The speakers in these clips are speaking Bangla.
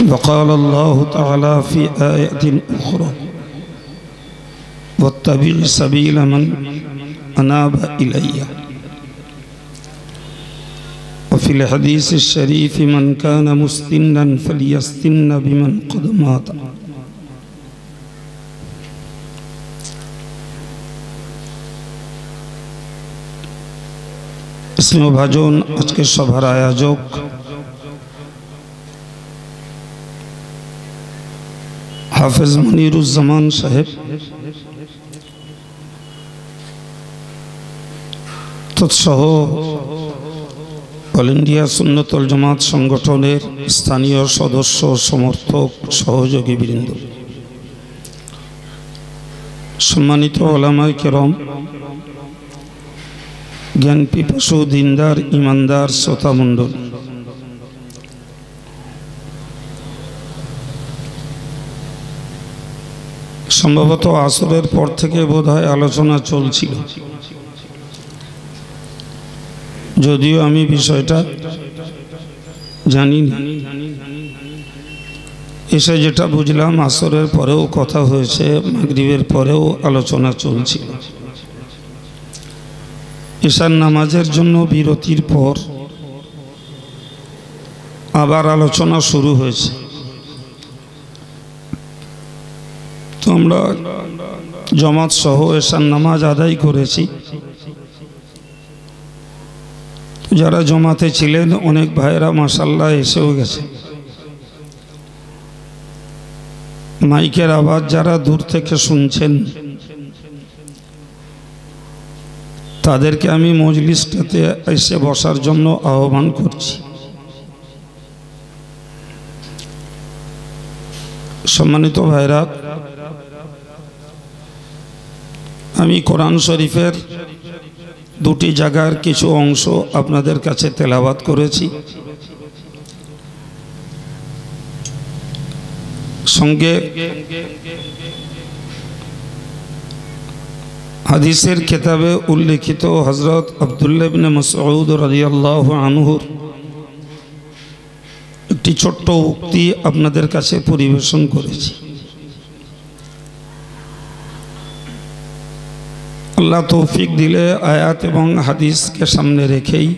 وقال الله تعالى في آية أخرى واتبع سبيل من أناب إلي وفي الحديث الشريف من كان مستنا فليستن بمن قد مات স্নেহ ভাজন আজকের সভার আয়োজক হাফেজ মনিরুজ্জামান সাহেব তৎসহ অল ইন্ডিয়া সুন্নতুল জামাত সংগঠনের স্থানীয় সদস্য সমর্থক সহযোগী বৃন্দ, সম্মানিত ওলামায়ে কেরাম, জ্ঞান পিপাসু দিনদার ইমানদার শ্রোতা মণ্ডল, সম্ভবত আসরের পর থেকে বোধহয় আলোচনা চলছিল, যদিও আমি বিষয়টা জানি না। এসে যেটা বুঝলাম আসরের পরেও কথা হয়েছে, মাগরিবের পরেও আলোচনা চলছিল। ঈশার নামাজের জন্য বিরতির পর আবার আলোচনা শুরু হয়েছে। তো আমরা জামাত সহ ঈশার নামাজ আদায় করেছি। যারা জমাতে ছিলেন অনেক ভাইরা মাশাআল্লাহ এসেও গেছে। মাইকের আওয়াজ যারা দূর থেকে শুনছেন তাদেরকে আমি মজলিসটাতে এসে বসার জন্য আহ্বান করছি। সম্মানিত ভাইরা, আমি কোরআন শরীফের দুটি জায়গার কিছু অংশ আপনাদের কাছে তেলাওয়াত করেছি। সঙ্গে হাদিসের কিতাবে উল্লেখিত হযরত আব্দুল্লাহ ইবনে মাসউদ রাদিয়াল্লাহু আনহুর একটি ছোট্ট উক্তি আপনাদের কাছে পরিবেশন করেছি। আল্লাহ তৌফিক দিলে আয়াত এবং হাদিসকে সামনে রেখেই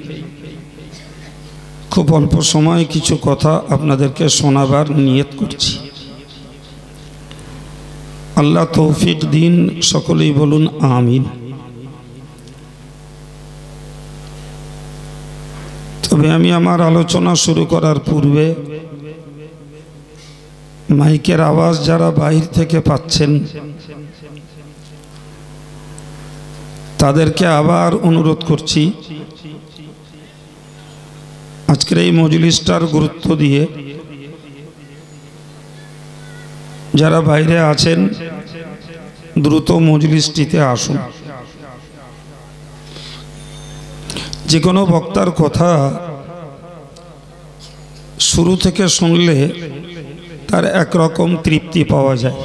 খুব অল্প সময় কিছু কথা আপনাদেরকে শোনাবার নিয়ত করছি। আল্লাহ তৌফিক দিন, সকলেই বলুন আমিন। তবে আমি আমার আলোচনা শুরু করার পূর্বে মাইকের আওয়াজ যারা বাহির থেকে পাচ্ছেন তাদেরকে আবার অনুরোধ করছি, আজকের এই মজলিসটার গুরুত্ব দিয়ে যারা বাইরে আছেন দ্রুত মজলিসটিতে আসুন। যে কোনো বক্তার কথা শুরু থেকে শুনলে তার একরকম তৃপ্তি পাওয়া যায়,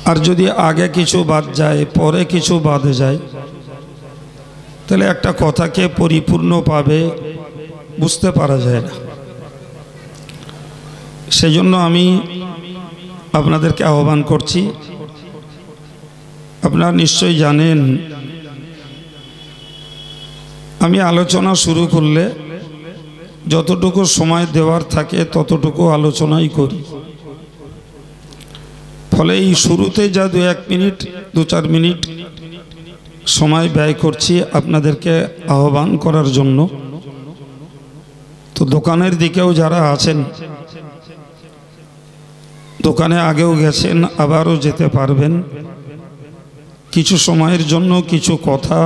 আর যদি আগে কিছু বাদ যায় পরে কিছু বাদ যায় তাহলে একটা কথাকে পরিপূর্ণভাবে বুঝতে পারা যায় না। সেজন্য আমি আপনাদেরকে আহ্বান করছি, আপনারা নিশ্চয়ই জানেন আমি আলোচনা শুরু করলে যতটুকু সময় দেওয়ার থাকে ততটুকু আলোচনাই করি। ফলে এই শুরুতে যা 2-1 মিনিট 2-4 মিনিট সময় ব্যয় করছি আপনাদেরকে আহ্বান করার জন্য। তো দোকানের দিকেও যারা আছেন, দোকানে আগেও গেছেন আবারও যেতে পারবেন, কিছু সময়ের জন্য কিছু কথা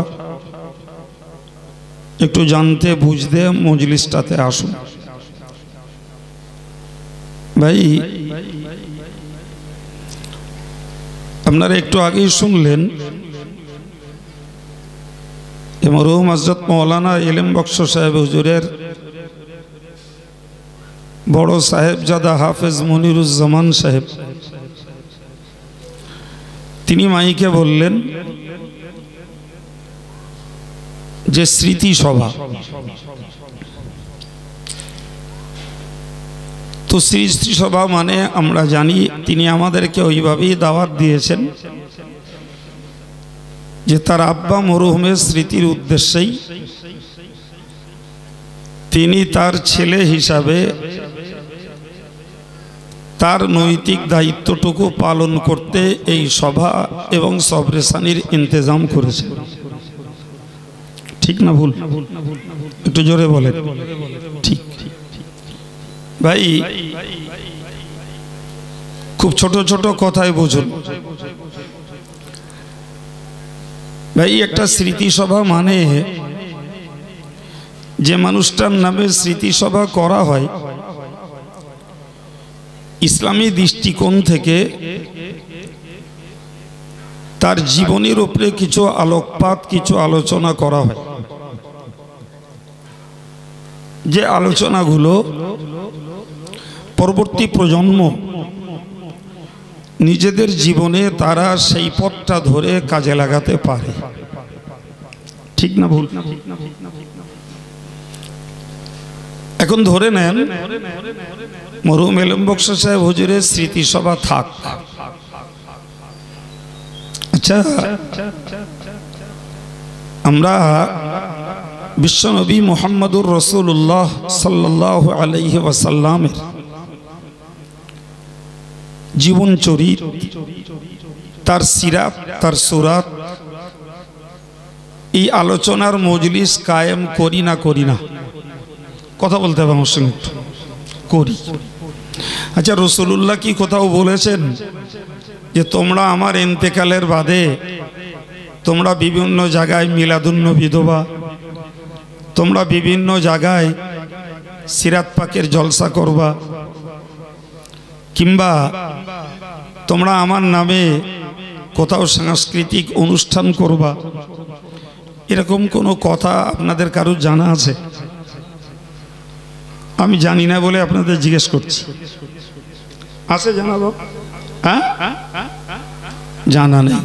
একটু জানতে বুঝতে মজলিসটাতে আসুন। ভাই, আপনারা একটু আগেই শুনলেন মরহুম হযরত মাওলানা ইলম বখশ সাহেব হুজুরের বড় সাহেবজাদা হাফেজ মনিরুজ্জামান সাহেব তিনি মাইকে বললেন যে স্মৃতি সভা। তো শ্রী শ্রী সভা মানে আমরা জানি তিনি আমাদেরকে ওইভাবেই দাওয়াত দিয়েছেন যে তার আব্বা মরহুমের স্মৃতির উদ্দেশ্যেই তিনি তার ছেলে হিসাবে তার নৈতিক দায়িত্বটুকু পালন করতে এই সভা এবং সবরেসানির ইন্তজাম করেছেন। ঠিক না ভুল? একটু জোরে বলেন। ঠিক ভাই, খুব ছোট ছোট কথায় বুঝুন ভাই। একটা স্মৃতিসভা মানে যে মানুষটার নামে স্মৃতিসভা করা হয়, ইসলামী দৃষ্টিকোণ থেকে তার জীবনের উপরে কিছু আলোকপাত, কিছু আলোচনা করা হয়, যে আলোচনাগুলো পরবর্তী প্রজন্ম নিজেদের জীবনে তারা সেই পথটা ধরে কাজে লাগাতে পারে। ঠিক না ভুল? এখন ধরে নেন মরহুম এলম বক্স সাহেব হুজুরের স্মৃতিসভা থাক। আচ্ছা, আমরা বিশ্বনবী মুহাম্মদুর রাসূলুল্লাহ সাল্লাল্লাহু আলাইহি ওয়াসাল্লামের জীবন চরিত, তার সিরাত, তার সুরাত, এই আলোচনার মজলিস কায়েম করি না করি না? কথা বলতে হবে আমার সঙ্গে, করি। আচ্ছা, রাসূলুল্লাহ কি কোথাও বলেছেন যে তোমরা আমার ইন্তেকালের বাদে তোমরা বিভিন্ন জায়গায় মিলাদুন নবী দেবা, তোমরা বিভিন্ন জায়গায় সিরাত পাকের জলসা করবা, কিংবা তোমরা আমার নামে কোথাও সাংস্কৃতিক অনুষ্ঠান করবা? এরকম কোনো কথা আপনাদের কারো জানা আছে? আমি জানি না বলে আপনাদের জিজ্ঞেস করছি। আছে জানাবো? হ্যাঁ, জানা নেই।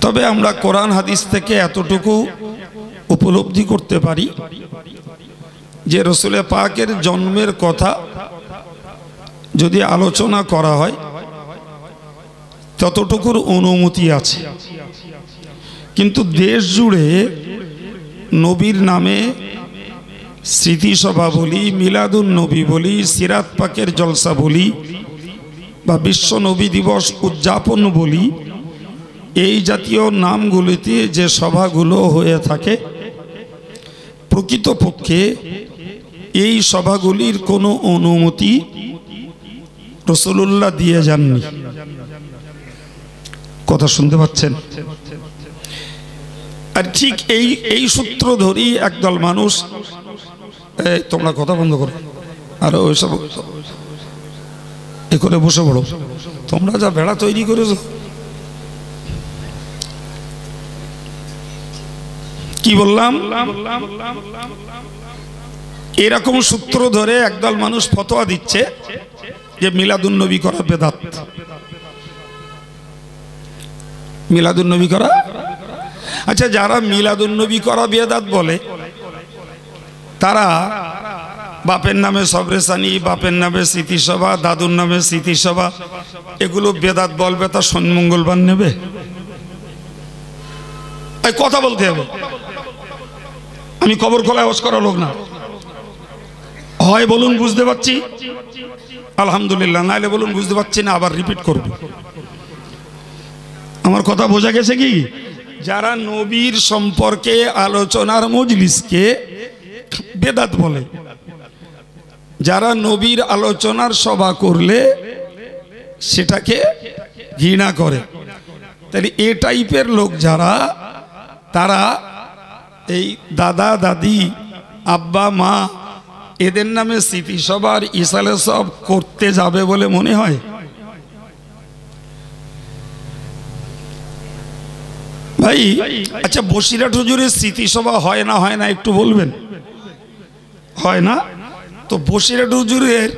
তবে আমরা কোরআন হাদিস থেকে এতটুকু উপলব্ধি করতে পারি যে রাসূল পাকের জন্মের কথা যদি আলোচনা করা হয় ততটুকুর অনুমতি আছে, কিন্তু দেশ জুড়ে নবীর নামে স্মৃতিসভা বলি, মিলাদুন নবী বলি, সিরাত পাকের জলসা বলি, বা বিশ্ব নবী দিবস উদযাপন বলি, এই জাতীয় নামগুলিতে যে সভাগুলো হয়ে থাকে, প্রকৃতপক্ষে এই সভাগুলির কোনো অনুমতি রাসূলুল্লাহ দিয়ে যাননি। কথা শুনতে পাচ্ছেন? আর ঠিক এই সূত্র ধরেই একদল মানুষ, তোমরা কথা বন্ধ করো আর ওইসব এ করে বসে পড়ো, তোমরা যা বেড়া তৈরি করেছো। কি বললাম? এরকম সূত্র ধরে একদল মানুষ ফতোয়া দিচ্ছে যে মিলাদুন নবী করা বেদাত। মিলাদুন নবী করা, আচ্ছা, যারা মিলাদুন নবী করা বেদাত বলে তারা বাপের নামে সবরেসানি, বাপের নামে স্মৃতিসভা, দাদুর নামে স্মৃতিসভা, এগুলো বেদাত বলবে, তা শনি মঙ্গলবার নেবে? কথা বলতে হবে। আমি কবর খোলা আওয়াজ করা লোক না। হয় বলুন বুঝতে পারছি, আলহামদুলিল্লাহ, নাইলে বলুন বুঝতে পারছি না, আবার রিপিট করব। আমার কথা বোঝা গেছে কি? যারা নবীর সম্পর্কে আলোচনার মজলিসকে বেদাত বলে, যারা নবীর আলোচনার সভা করলে সেটাকে ঘৃণা করে, তাহলে এ টাইপের লোক যারা, তারা এই দাদা দাদি, আব্বা মা, এদের নামে স্মৃতিসভার ইসালে সব করতে যাবে বলে মনে হয়? ভাই, আচ্ছা, বসিরহাট হুজুরের স্মৃতিসভা হয় না হয় না একটু বলবেন? হয় না? তো বসিরহাট হুজুরের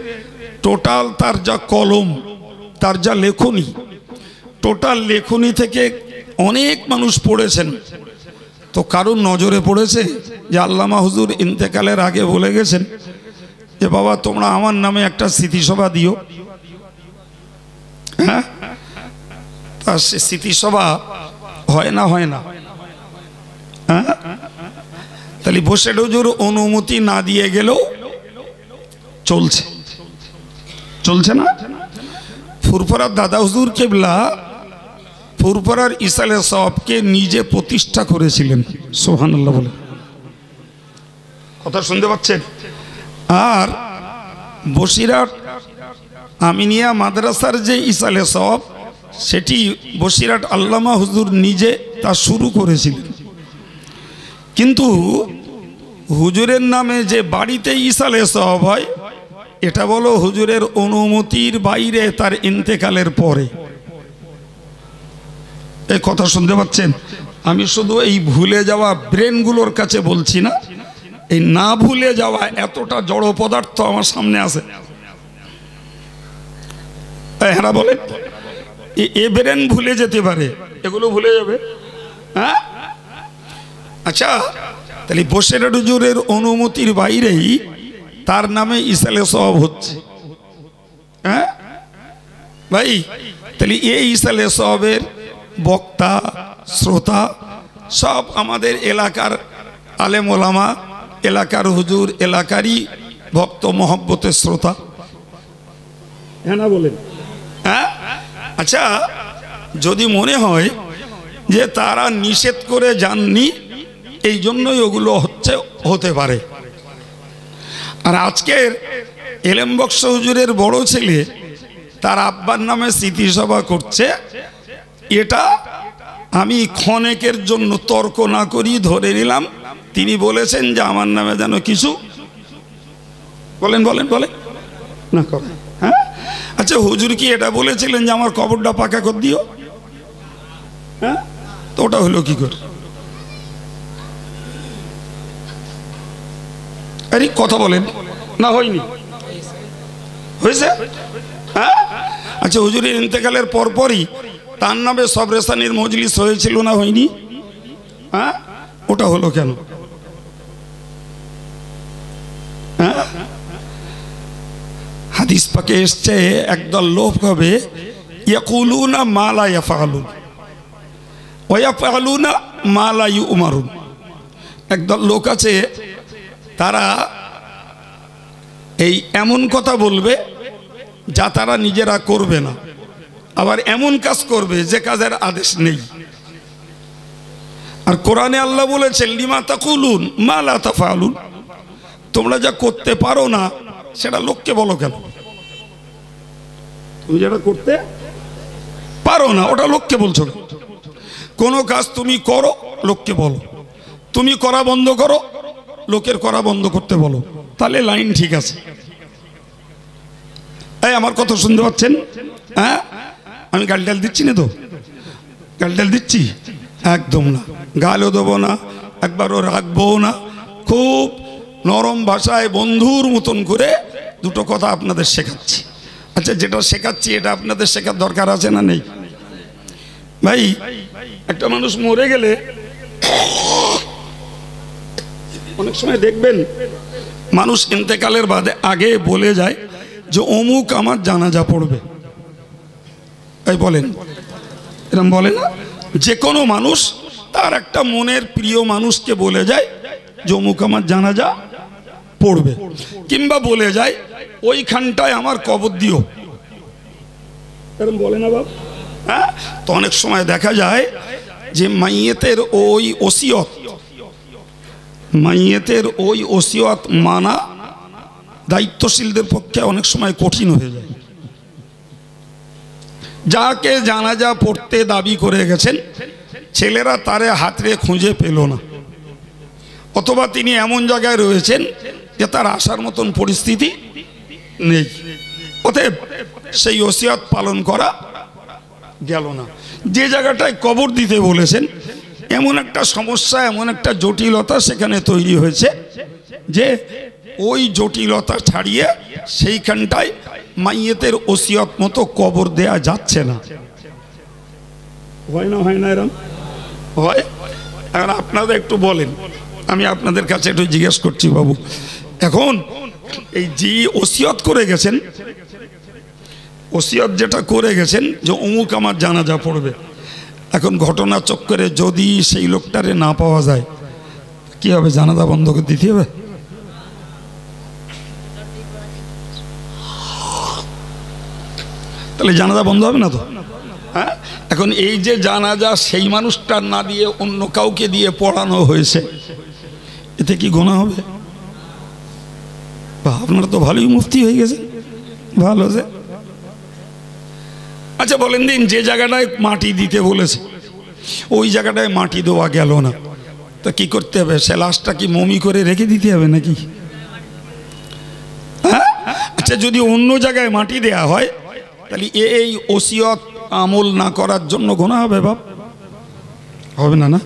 টোটাল তার যা কলম, তার যা লেখনী, টোটাল লেখনী থেকে অনেক মানুষ পড়েছেন। তো কারুর নজরে পড়েছে যে আল্লামা হুজুর ইন্তেকালের আগে বলে গেছেন যে বাবা তোমরা আমার নামে একটা স্মৃতিসভা দিও। হ্যাঁ, তা সে স্মৃতিসভা হয় না হয় না? হ্যাঁ, তাহলে বসে হুজুর অনুমতি না দিয়ে গেলেও চলছে, চলছে না? ফুরফুরার দাদা হুজুর কেবলা ফুরফুরার ইসালে সওয়াবকে নিজে প্রতিষ্ঠা করেছিলেন। সুবহানাল্লাহ বলে কথা শুনতে পাচ্ছেন? আর বসিরহাট আমিনিয়া মাদ্রাসার যে ইসালে সওয়াব, সেটি বসিরহাট আল্লামা হুজুর নিজে তা শুরু করেছিলেন। কিন্তু হুজুরের নামে যে বাড়িতে ইসালে সওয়াব হয়, এটা বলো হুজুরের অনুমতির বাইরে, তার ইন্তেকালের পরে। এই কথা শুনতে পাচ্ছেন? আমি শুধু এই ভুলে যাওয়া ব্রেনগুলোর কাছে বলছি না, এই না ভুলে যাওয়া এতটা জড় পদার্থ আমার সামনে আছে। হ্যাঁ বলেন, এ ব্রেন ভুলে যেতে পারে, এগুলো ভুলে যাবে। হ্যাঁ, আচ্ছা, তাহলে বসিরহাট হুজুরের অনুমতির বাইরেই তার নামে ইসালে সওয়াব হচ্ছে। হ্যাঁ ভাই, তাহলে এই ইসালে সওয়াবের বক্তা শ্রোতা সব আমাদের এলাকার আলেম ওলামা, এলাকার হুজুর, এলাকারই ভক্ত মহব্বতের শ্রোতা। হ্যাঁ না বলেন? হ্যাঁ, আচ্ছা, যদি মনে হয় যে তারা নিষেধ করে যাননি এই জন্যই ওগুলো হচ্ছে, হতে পারে। আর আজকের এলেম বক্স হুজুরের বড় ছেলে তার আব্বার নামে স্মৃতিসভা করছে, এটা আমি ক্ষণেকের জন্য তর্ক না করি ধরে নিলাম তিনি বলেছেন যে আমার নামে যেন কিছু বলেন বলেন বলেন না করে। হ্যাঁ, আচ্ছা, হুজুর কি এটা বলেছিলেন যে আমার কবরটা পাকা করে দিও? হ্যাঁ, তো ওটা হলো কি করে? আরে কথা বলেন না, হয়নি? হয়েছে? হ্যাঁ, আচ্ছা, হুজুরের ইন্তেকালের পরপরই তার নামে সবরেসানির মজলিস হয়েছিল না হয়নি? হ্যাঁ, ওটা হলো কেন? হ্যাঁ, হাদিস পাকে এসছে একদল লোক হবে ইয়াকুলুনা মা লা ইয়াফআলুন ওয়া ইয়াফআলুনা মা লা ইউমারুন। একদল লোক আছে তারা এই এমন কথা বলবে যা তারা নিজেরা করবে না, আবার এমন কাজ করবে যে কাজের আদেশ নেই। আর কোরআনে আল্লাহ বলেছেন লিমা তাকুলুন মা লা তাফআলুন, তোমরা যা করতে পারো না সেটা লোককে বলো কেন? তুমি যেটা করতে পারো না ওটা লোককে বলছো কেন? কোনো কাজ তুমি করো লোককে বলো, তুমি করা বন্ধ করো লোকের করা বন্ধ করতে বলো, তাহলে লাইন ঠিক আছে। এই আমার কথা শুনতে পাচ্ছেন? হ্যাঁ, আমি গালটাল দিচ্ছি না তো? গালটাল দিচ্ছি? একদম না, গালও দেবো না, একবারও রাখবো না। খুব নরম ভাষায় বন্ধুর মতন করে দুটো কথা আপনাদের শেখাচ্ছি। আচ্ছা, যেটা শেখাচ্ছি এটা আপনাদের শেখার দরকার আছে না নেই? ভাই, একটা মানুষ মরে গেলে অনেক সময় দেখবেন মানুষ ইন্তেকালের বাদে আগে বলে যায় যে অমুক আমার জানাজা পড়বে। তাই বলেন, এরকম বলে না? যে কোনো মানুষ তার একটা মনের প্রিয় মানুষকে বলে যায় যে অমুক আমার জানাজা পড়বে, কিংবা বলে যায় ওইখানটায় আমার কবর দিও, এরকম বলে না বাবা? হ্যাঁ, তো অনেক সময় দেখা যায় যে মাইয়েতের ওই ওসিয়ত মানা দায়িত্বশীলদের পক্ষে অনেক সময় কঠিন হয়ে যায়। যাকে জানাজা পড়তে দাবি করে গেছেন ছেলেরা তারে হাতরে খুঁজে পেল না, অথবা তিনি এমন জায়গায় রয়েছেন যে তার আসার মতন পরিস্থিতি নেই, অতএব সেই ওসিয়ত পালন করা গেল না। যে জায়গাটায় কবর দিতে বলেছেন এমন একটা সমস্যা, এমন একটা জটিলতা সেখানে তৈরি হয়েছে যে ওই জটিলতা ছাড়িয়ে সেইখানটায় মাইয়েতের ওসিয়ত মতো কবর দেয়া যাচ্ছে না। হয় না? হয় না? এরকম হয়। এখন আপনারা একটু বলেন, আমি আপনাদের কাছে একটু জিজ্ঞেস করছি বাবু, এখন এই যে ওসিয়ত করে গেছেন, ওসিয়ত যেটা করে গেছেন যে অমুক আমার জানাজা পড়বে, এখন ঘটনা চক্করে যদি সেই লোকটারে না পাওয়া যায় কি হবে? জানাজা বন্ধ করে দিতে হবে? তাহলে জানাজা বন্ধ হবে না তো? হ্যাঁ, এখন এই যে জানাজা সেই মানুষটার না দিয়ে অন্য কাউকে দিয়ে পড়ানো হয়েছে, এতে কি গুনাহ হবে? আপনারা তো ভালোই মুফতি হয়ে গেছে, ভালো আছে। আচ্ছা বলেন দিন, যে জায়গাটায় মাটি দিতে বলেছে ওই জায়গাটায় মাটি দেওয়া গেল না, তা কি করতে হবে? সে লাশটা কি মমি করে রেখে দিতে হবে নাকি? হ্যাঁ, আচ্ছা যদি অন্য জায়গায় মাটি দেয়া হয় তাহলে এই ওসিয়ত আমল না করার জন্য গুনাহ হবে? বাপ হবে না? না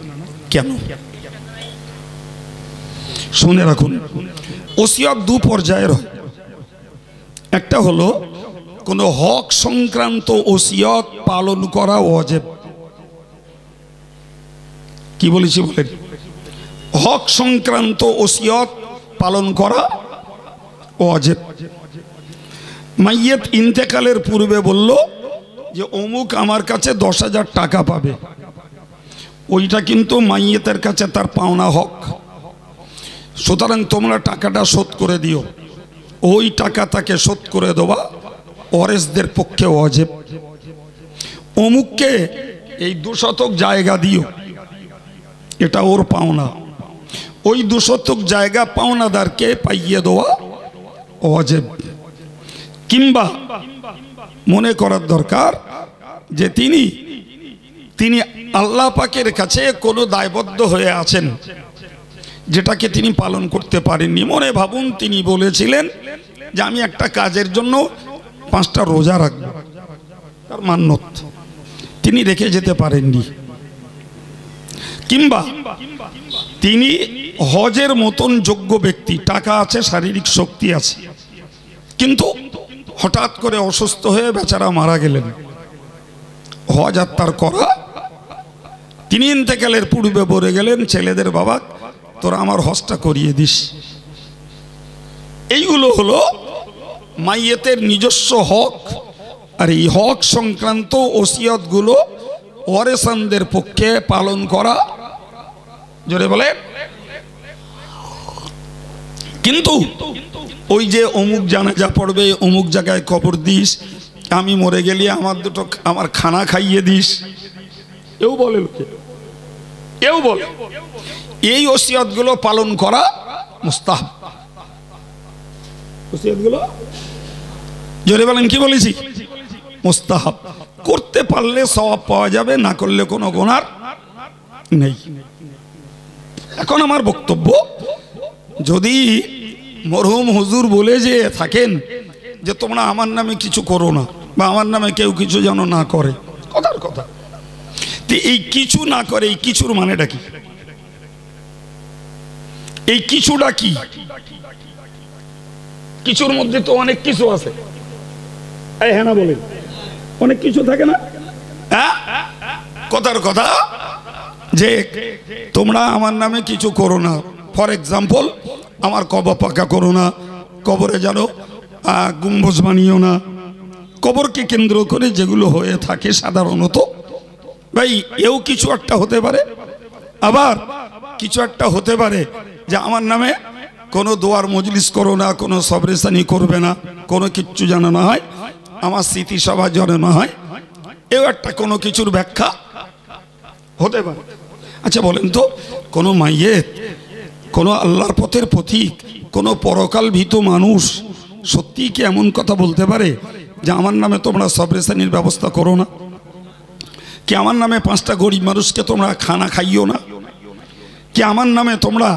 কেন? শুনে রাখুন, ওসিয়ত দু পর্যায়ের হয়। একটা হলো কোন হক সংক্রান্ত ওসিয়ত পালন করা ওয়াজিব। কি বলেছি বলেন? হক সংক্রান্ত ওসিয়ত পালন করা ওয়াজিব। মাইয়েত ইন্তেকালের পূর্বে বলল যে অমুক আমার কাছে 10,000 টাকা পাবে, ওইটা কিন্তু মাইয়েতের কাছে তার পাওনা হক, সুতরাং তোমরা টাকাটা শোধ করে দিও। ওই টাকা তাকে শোধ করে দেওয়া ওয়ারিসদের পক্ষে ওয়াজিব। অমুককে এই 2 শতক জায়গা দিও, এটা ওর পাওনা, ওই 2 শতক জায়গা পাওনাদারকে পাইয়ে দেওয়া ওয়াজিব। কিংবা মনে করার দরকার যে তিনি আল্লাহ পাকের কাছে কোনো দায়বদ্ধ হয়ে আছেন যেটাকে তিনি পালন করতে পারেননি। মনে ভাবুন তিনি বলেছিলেন যে আমি একটা কাজের জন্য 5টা রোজা রাখব, তার মান্যত তিনি রেখে যেতে পারেননি। কিংবা তিনি হজের মতন যোগ্য ব্যক্তি, টাকা আছে, শারীরিক শক্তি আছে, কিন্তু হঠাৎ করে অসুস্থ হয়ে বেচারা মারা গেলেন, হজ আর তার করা। তিনি ইন্তেকালের পূর্বে বলে গেলেন ছেলেদের, বাবা তোরা আমার হজটা করিয়ে দিস। এইগুলো হলো মাইয়েতের নিজস্ব হক। আর এই হক সংক্রান্ত ওসিয়তগুলো ওয়ারিসানদের পক্ষে পালন করা, জোরে বলে। কিন্তু ওই যে অমুক জানাজা পড়বে, অমুক জায়গায় কবর দিস, আমি মরে গেলে আমার খানা খাইয়ে দিস, এও বলে লোকে, এও বলে। এই ওসিয়তগুলো পালন করা মুস্তাহাব। ওসিয়তগুলো জোরে বলেন, কি বলেছি? মুস্তাহাব। করতে পারলে সওয়াব পাওয়া যাবে, না করলে কোনো গুনাহ নেই। এখন আমার বক্তব্য, যদি মরহুম হুজুর বলে যে থাকেন যে তোমরা আমার নামে কিছু করো না, বা আমার নামে কেউ কিছু যেন না করে, কথার কথা, এই কিছু না করে, এই কিছুর মানেটা কি? এই কিছুটা কি? কিছুর মধ্যে তো অনেক কিছু আছে, হ্যাঁ না বলেন, অনেক কিছু থাকে না? কথার কথা যে তোমরা আমার নামে কিছু করো না, ফর এক্সাম্পল আমার কবর পাকা করো না, কবরে যেন গম্বুজ বানিও না, কবরকে কেন্দ্র করে যেগুলো হয়ে থাকে সাধারণত, ভাই এও কিছু একটা হতে পারে। আবার কিছু একটা হতে পারে যে আমার নামে কোনো দোয়ার মজলিস করো না, কোনো সবরেসানি করবে না, কোনো কিচ্ছু যেন না হয়, আমার স্মৃতিসভা যেন না হয়, এও একটা কোনো কিছুর ব্যাখ্যা হতে পারে। আচ্ছা বলেন তো, কোনো মাইয়েত, কোনো আল্লাহর পথের পথিক, কোনো পরকাল ভীত মানুষ সত্যিই কি এমন কথা বলতে পারে যে আমার নামে তোমরা সবরেসানির ব্যবস্থা করো না, কি আমার নামে 5টা গরিব মানুষকে তোমরা খানা খাইও না, কি আমার নামে তোমরা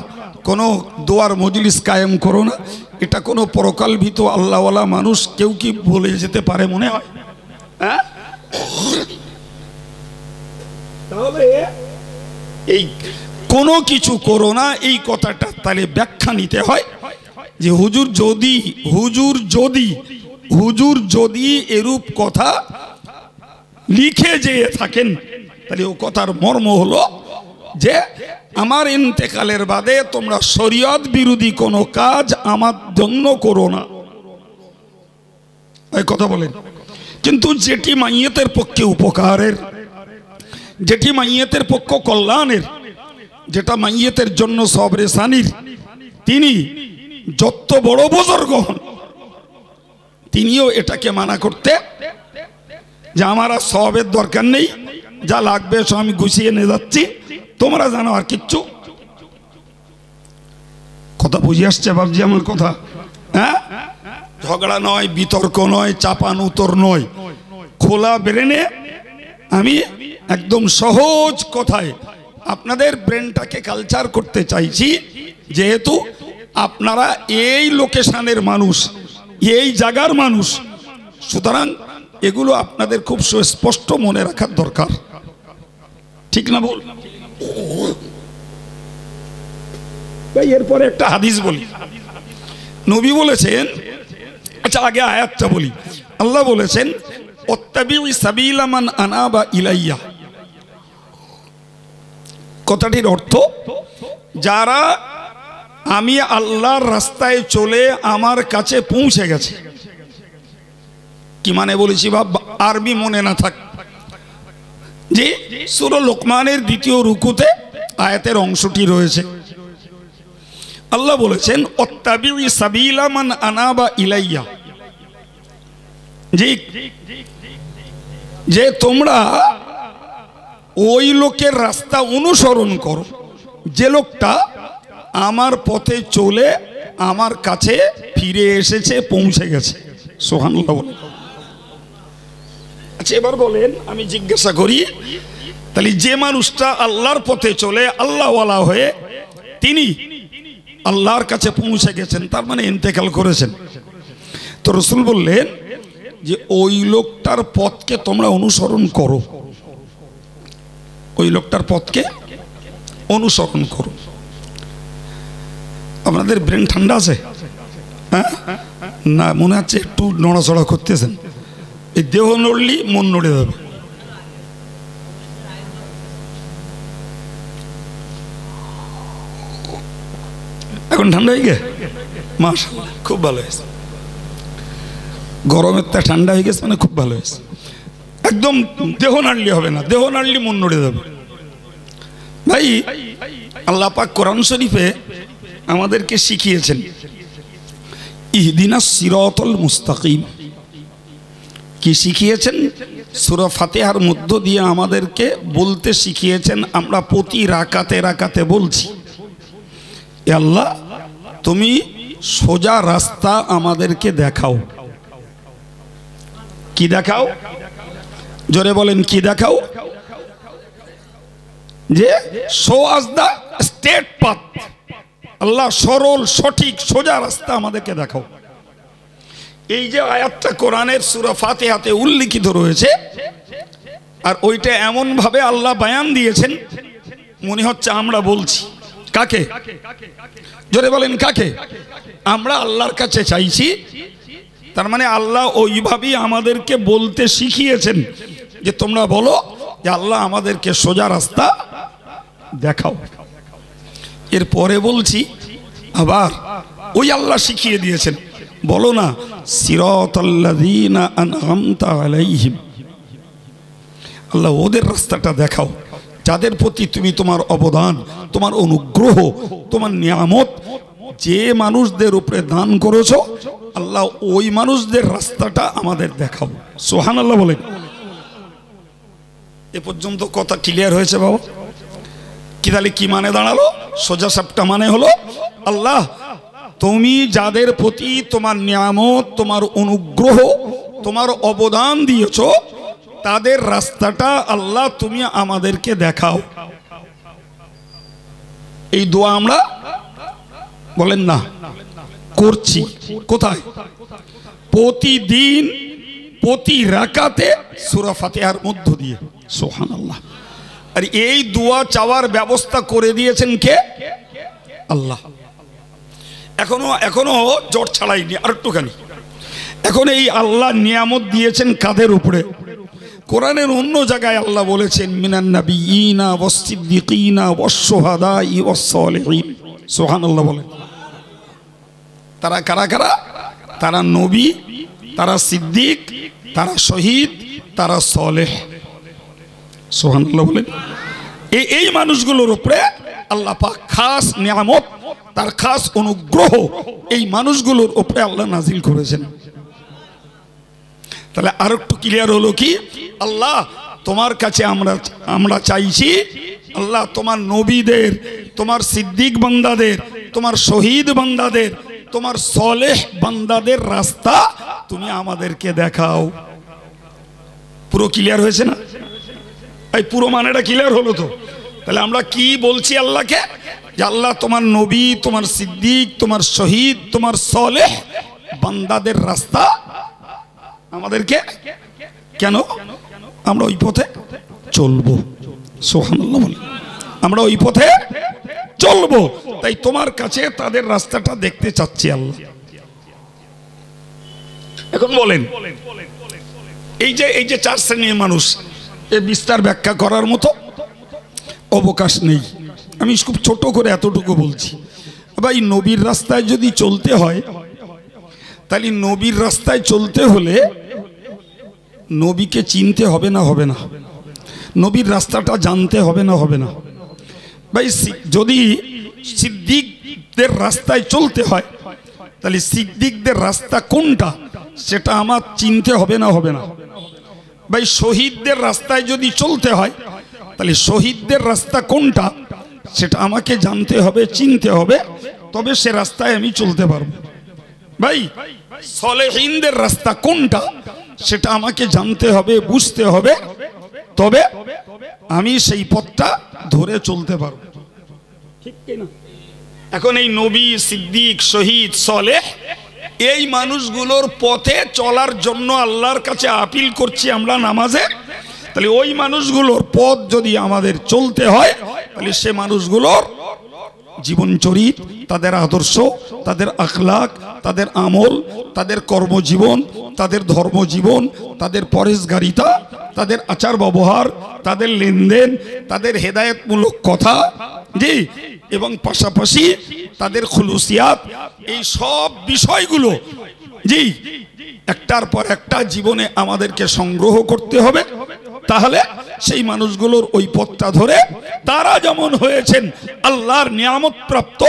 কোনো দোয়ার মজলিস কায়েম করো না? এটা কোনো পরকাল ভীত আল্লাহওয়ালা মানুষ কেউ কি বলে যেতে পারে মনে হয়? হ্যাঁ, তাহলে এই কোনো কিছু করো না এই কথাটা তাহলে ব্যাখ্যা নিতে হয় যে হুজুর যদি এরূপ কথা লিখে যেয়ে থাকেন, তাহলে ও কথার মর্ম হলো যে আমার ইন্তেকালের বাদে তোমরা শরীয়ত বিরোধী কোনো কাজ আমার জন্য করো না। এই কথা বলেন। কিন্তু যেটি মাইয়েতের পক্ষে উপকারের, যেটি মাইয়েতের পক্ষ কল্যাণের, যেটা মাইয়েতের জন্য সবরে সানির, তিনি যত বড় বুজুর্গ হন তিনিও এটাকে মানা করতে যে আমার আর সবের দরকার নেই, যা লাগবে সব আমি গুছিয়ে নিয়ে যাচ্ছি, তোমরা জানো আর কিচ্ছু। কথা বুঝে আসছে বাবজি আমার কথা? হ্যাঁ, ঝগড়া নয়, বিতর্ক নয়, চাপান উত্তর নয়, খোলা ব্রেনে আমি একদম সহজ কথায় আপনাদের ব্রেনটাকে কালচার করতে চাইছি। যেহেতু আপনারা এই লোকেশনের মানুষ, এই জায়গার মানুষ, সুতরাং এগুলো আপনাদের খুব সুস্পষ্ট মনে রাখার দরকার, ঠিক না বল? এরপরে একটা হাদিস বলি। নবী বলেছেন, আচ্ছা আগে আয়াতটা বলি। আল্লাহ বলেছেন ওয়াত্তাবিউ সাবিলা মান আনাবা ইলাইয়া। কথাটির অর্থ, যারা আমি আল্লাহর রাস্তায় চলে আমার কাছে পৌঁছে গেছে। কি মানে বলেছি বাপ, আরবি মনে না থাক যে সূরা লোকমানের 2য় রুকুতে আয়াতের অংশটি রয়েছে। আল্লাহ বলেছেন ওয়াত্তাবিউ সাবিলা মান আনাবা ইলাইয়া, যে তোমরা ওই লোকের রাস্তা অনুসরণ করো যে লোকটা আমার পথে চলে আমার কাছে ফিরে এসেছে, পৌঁছে গেছে। সুবহানাল্লাহ বলেন। আচ্ছা এবার বলেন, আমি জিজ্ঞাসা করি, তাহলে যে মানুষটা আল্লাহর পথে চলে আল্লাহওয়ালা হয়ে তিনি আল্লাহর কাছে পৌঁছে গেছেন, তার মানে ইন্তেকাল করেছেন, তো রাসূল বললেন যে ওই লোকটার পথকে তোমরা অনুসরণ করো, ওই লোকটার পথকে অনুসরণ করো। আপনাদের ব্রেন ঠান্ডা আছে? হ্যাঁ না, মনে হচ্ছে একটু নড়াচড়া করতেছেন। এই দেহ নড়লি মন নড়ে যাবে। এখন ঠান্ডা হয়ে গেছে, মাশাআল্লাহ খুব ভালো হয়েছে। গরমের তা ঠান্ডা হয়ে গেছে মানে খুব ভালো হয়েছে। একদম দেহ নাড়লি হবে না, দেহ নাড়লি মন নড়ে যাবে। ভাই আল্লাহ পাক কোরআন শরীফে আমাদেরকে শিখিয়েছেন ইহদিনাস সিরাতাল মুস্তাকিম। কি শিখিয়েছেন? সূরা ফাতিহার মধ্য দিয়ে আমাদেরকে বলতে শিখিয়েছেন। আমরা প্রতি রাকাতে রাকাতে বলছি, এ আল্লাহ তুমি সোজা রাস্তা আমাদেরকে দেখাও। কি দেখাও? জোরে বলেন, কি দেখাও? যে শো আস দা স্ট্রেট পাথ। আল্লাহ সরল সঠিক সোজা রাস্তা আমাদেরকে দেখাও। এই যে আয়াতটা কোরআনের সূরা ফাতিহাতে উল্লেখিত রয়েছে, আর ওইটা এমন ভাবে আল্লাহ বয়ান দিয়েছেন মনে হচ্ছে আমরা বলছি। কাকে? জোরে বলেন কাকে? আমরা আল্লাহর কাছে চাইছি। তার মানে আল্লাহ ওইভাবেই আমাদেরকে বলতে শিখিয়েছেন যে তোমরা বলো যে আল্লাহ আমাদেরকে সোজা রাস্তা দেখাও। এরপরে বলছি আবার ওই আল্লাহ শিখিয়ে দিয়েছেন, বলো না সিরাতাল্লাযীনা আনআমতা আলাইহিম। আল্লাহ ওদের রাস্তাটা দেখাও যাদের প্রতি তুমি তোমার অবদান, তোমার অনুগ্রহ, তোমার নিয়ামত যে মানুষদের উপরে দান করেছো, আল্লাহ ওই মানুষদের রাস্তাটা আমাদের দেখাও। সুবহানাল্লাহ বলেন। এ পর্যন্ত কথা ক্লিয়ার হয়েছে বাবা? কি তাহলে কি মানে দাঁড়ালো? সোজা সাপটা মানে হলো আল্লাহ তুমি যাদের প্রতি তোমার নিয়ামত, তোমার অনুগ্রহ, তোমার অবদান দিয়েছো তাদের রাস্তাটা আল্লাহ তুমি আমাদেরকে দেখাও। এই দোয়া আমরা বলেন না করছি। কোথায়? প্রতিদিন প্রতি রাকাতে সূরা ফাতিহার মধ্য দিয়ে। সুবহানাল্লাহ। আর এই দোয়া চাওয়ার ব্যবস্থা করে দিয়েছেন কে? আল্লাহ। এখনো জট ছাড়াইনি, আর একটুখানি। এখন এই আল্লাহ নিয়ামত দিয়েছেন কাদের উপরে? কোরআনের অন্য জায়গায় আল্লাহ বলেছেন মিনান নাবিয়িনা ওয়াস-সিদ্দিকিনা ওয়াস-শুহাদাই ওয়াস-সালিহিন। সুবহানাল্লাহ বলেন। তারা কারা কারা? তারা নবী, তারা সিদ্দিক, তারা শহীদ, তারা সালেহ। সুবহানাল্লাহ বলেন। এই মানুষগুলোর উপরে আল্লাহ পাক খাস নিয়ামত, তার খাস অনুগ্রহ এই মানুষগুলোর উপরে আল্লাহ নাজিল করেছেন। তাহলে আর একটু ক্লিয়ার হলো কি, আল্লাহ তোমার কাছে আমরা চাইছি, আল্লাহ তোমার নবীদের, তোমার সিদ্দিক বান্দাদের, তোমার শহীদ বান্দাদের, তোমার সালেহ বান্দাদের রাস্তা তুমি আমাদেরকে দেখাও। পুরো ক্লিয়ার হয়েছে না? এই পুরো মানেটা ক্লিয়ার হলো তো? তাহলে আমরা কি বলছি আল্লাহকে, যে আল্লাহ তোমার নবী, তোমার সিদ্দিক, তোমার শহীদ, তোমার সালেহ বান্দাদের রাস্তা আমাদেরকে, কেন আমরা ওই পথে চলবো। সুবহানাল্লাহ বলেন। আমরা ওই পথে চলবো, তাই তোমার কাছে তাদের রাস্তাটা দেখতে চাচ্ছি আল্লাহ। এখন বলেন, এই যে চার শ্রেণীর মানুষ, এ বিস্তার ব্যাখ্যা করার মতো অবকাশ নেই। আমি খুব ছোট করে এতটুকু বলছি। ভাই, নবীর রাস্তায় যদি চলতে হয়, তাহলে নবীর রাস্তায় চলতে হলে নবীকে চিনতে হবে না? হবে না? নবীর রাস্তাটা জানতে হবে না? হবে না? ভাই, যদি সিদ্দিকদের রাস্তায় চলতে হয়, তাহলে সিদ্দিকদের রাস্তা কোনটা সেটা আমার চিনতে হবে না? হবে না? ভাই, শহীদদের রাস্তায় যদি চলতে হয়, তাহলে শহীদদের রাস্তা কোনটা সেটা আমাকে জানতে হবে, চিনতে হবে, তবে সে রাস্তায় আমি চলতে পারবো। ভাই, সালেহিনদের রাস্তা কোনটা সেটা আমাকে জানতে হবে, বুঝতে হবে, তবে আমি সেই পথটা ধরে চলতে পারবো। ঠিক কি না? এখন এই নবী, সিদ্দিক, শহীদ, সালেহ এই মানুষগুলোর পথে চলার জন্য আল্লাহর কাছে আপিল করছি আমরা নামাজে। তাহলে ওই মানুষগুলোর পথ যদি আমাদের চলতে হয়, তাহলে সে মানুষগুলোর জীবনচরিত, তাদের আদর্শ, তাদের আখলাক, তাদের আমল, তাদের কর্মজীবন, তাদের ধর্মজীবন, তাদের পরেশগারিতা, তাদের আচার ব্যবহার, তাদের লেনদেন, তাদের হেদায়েতমূলক কথা, জি, এবং পাশাপাশি তাদের খুলুসিয়াত, এই সব বিষয়গুলো জি একটার পর একটা জীবনে আমাদেরকে সংগ্রহ করতে হবে। তাহলে সেই মানুষগুলোর ওই পথটা ধরে তারা যেমন হয়েছেন আল্লাহর নিয়ামত প্রাপ্ত,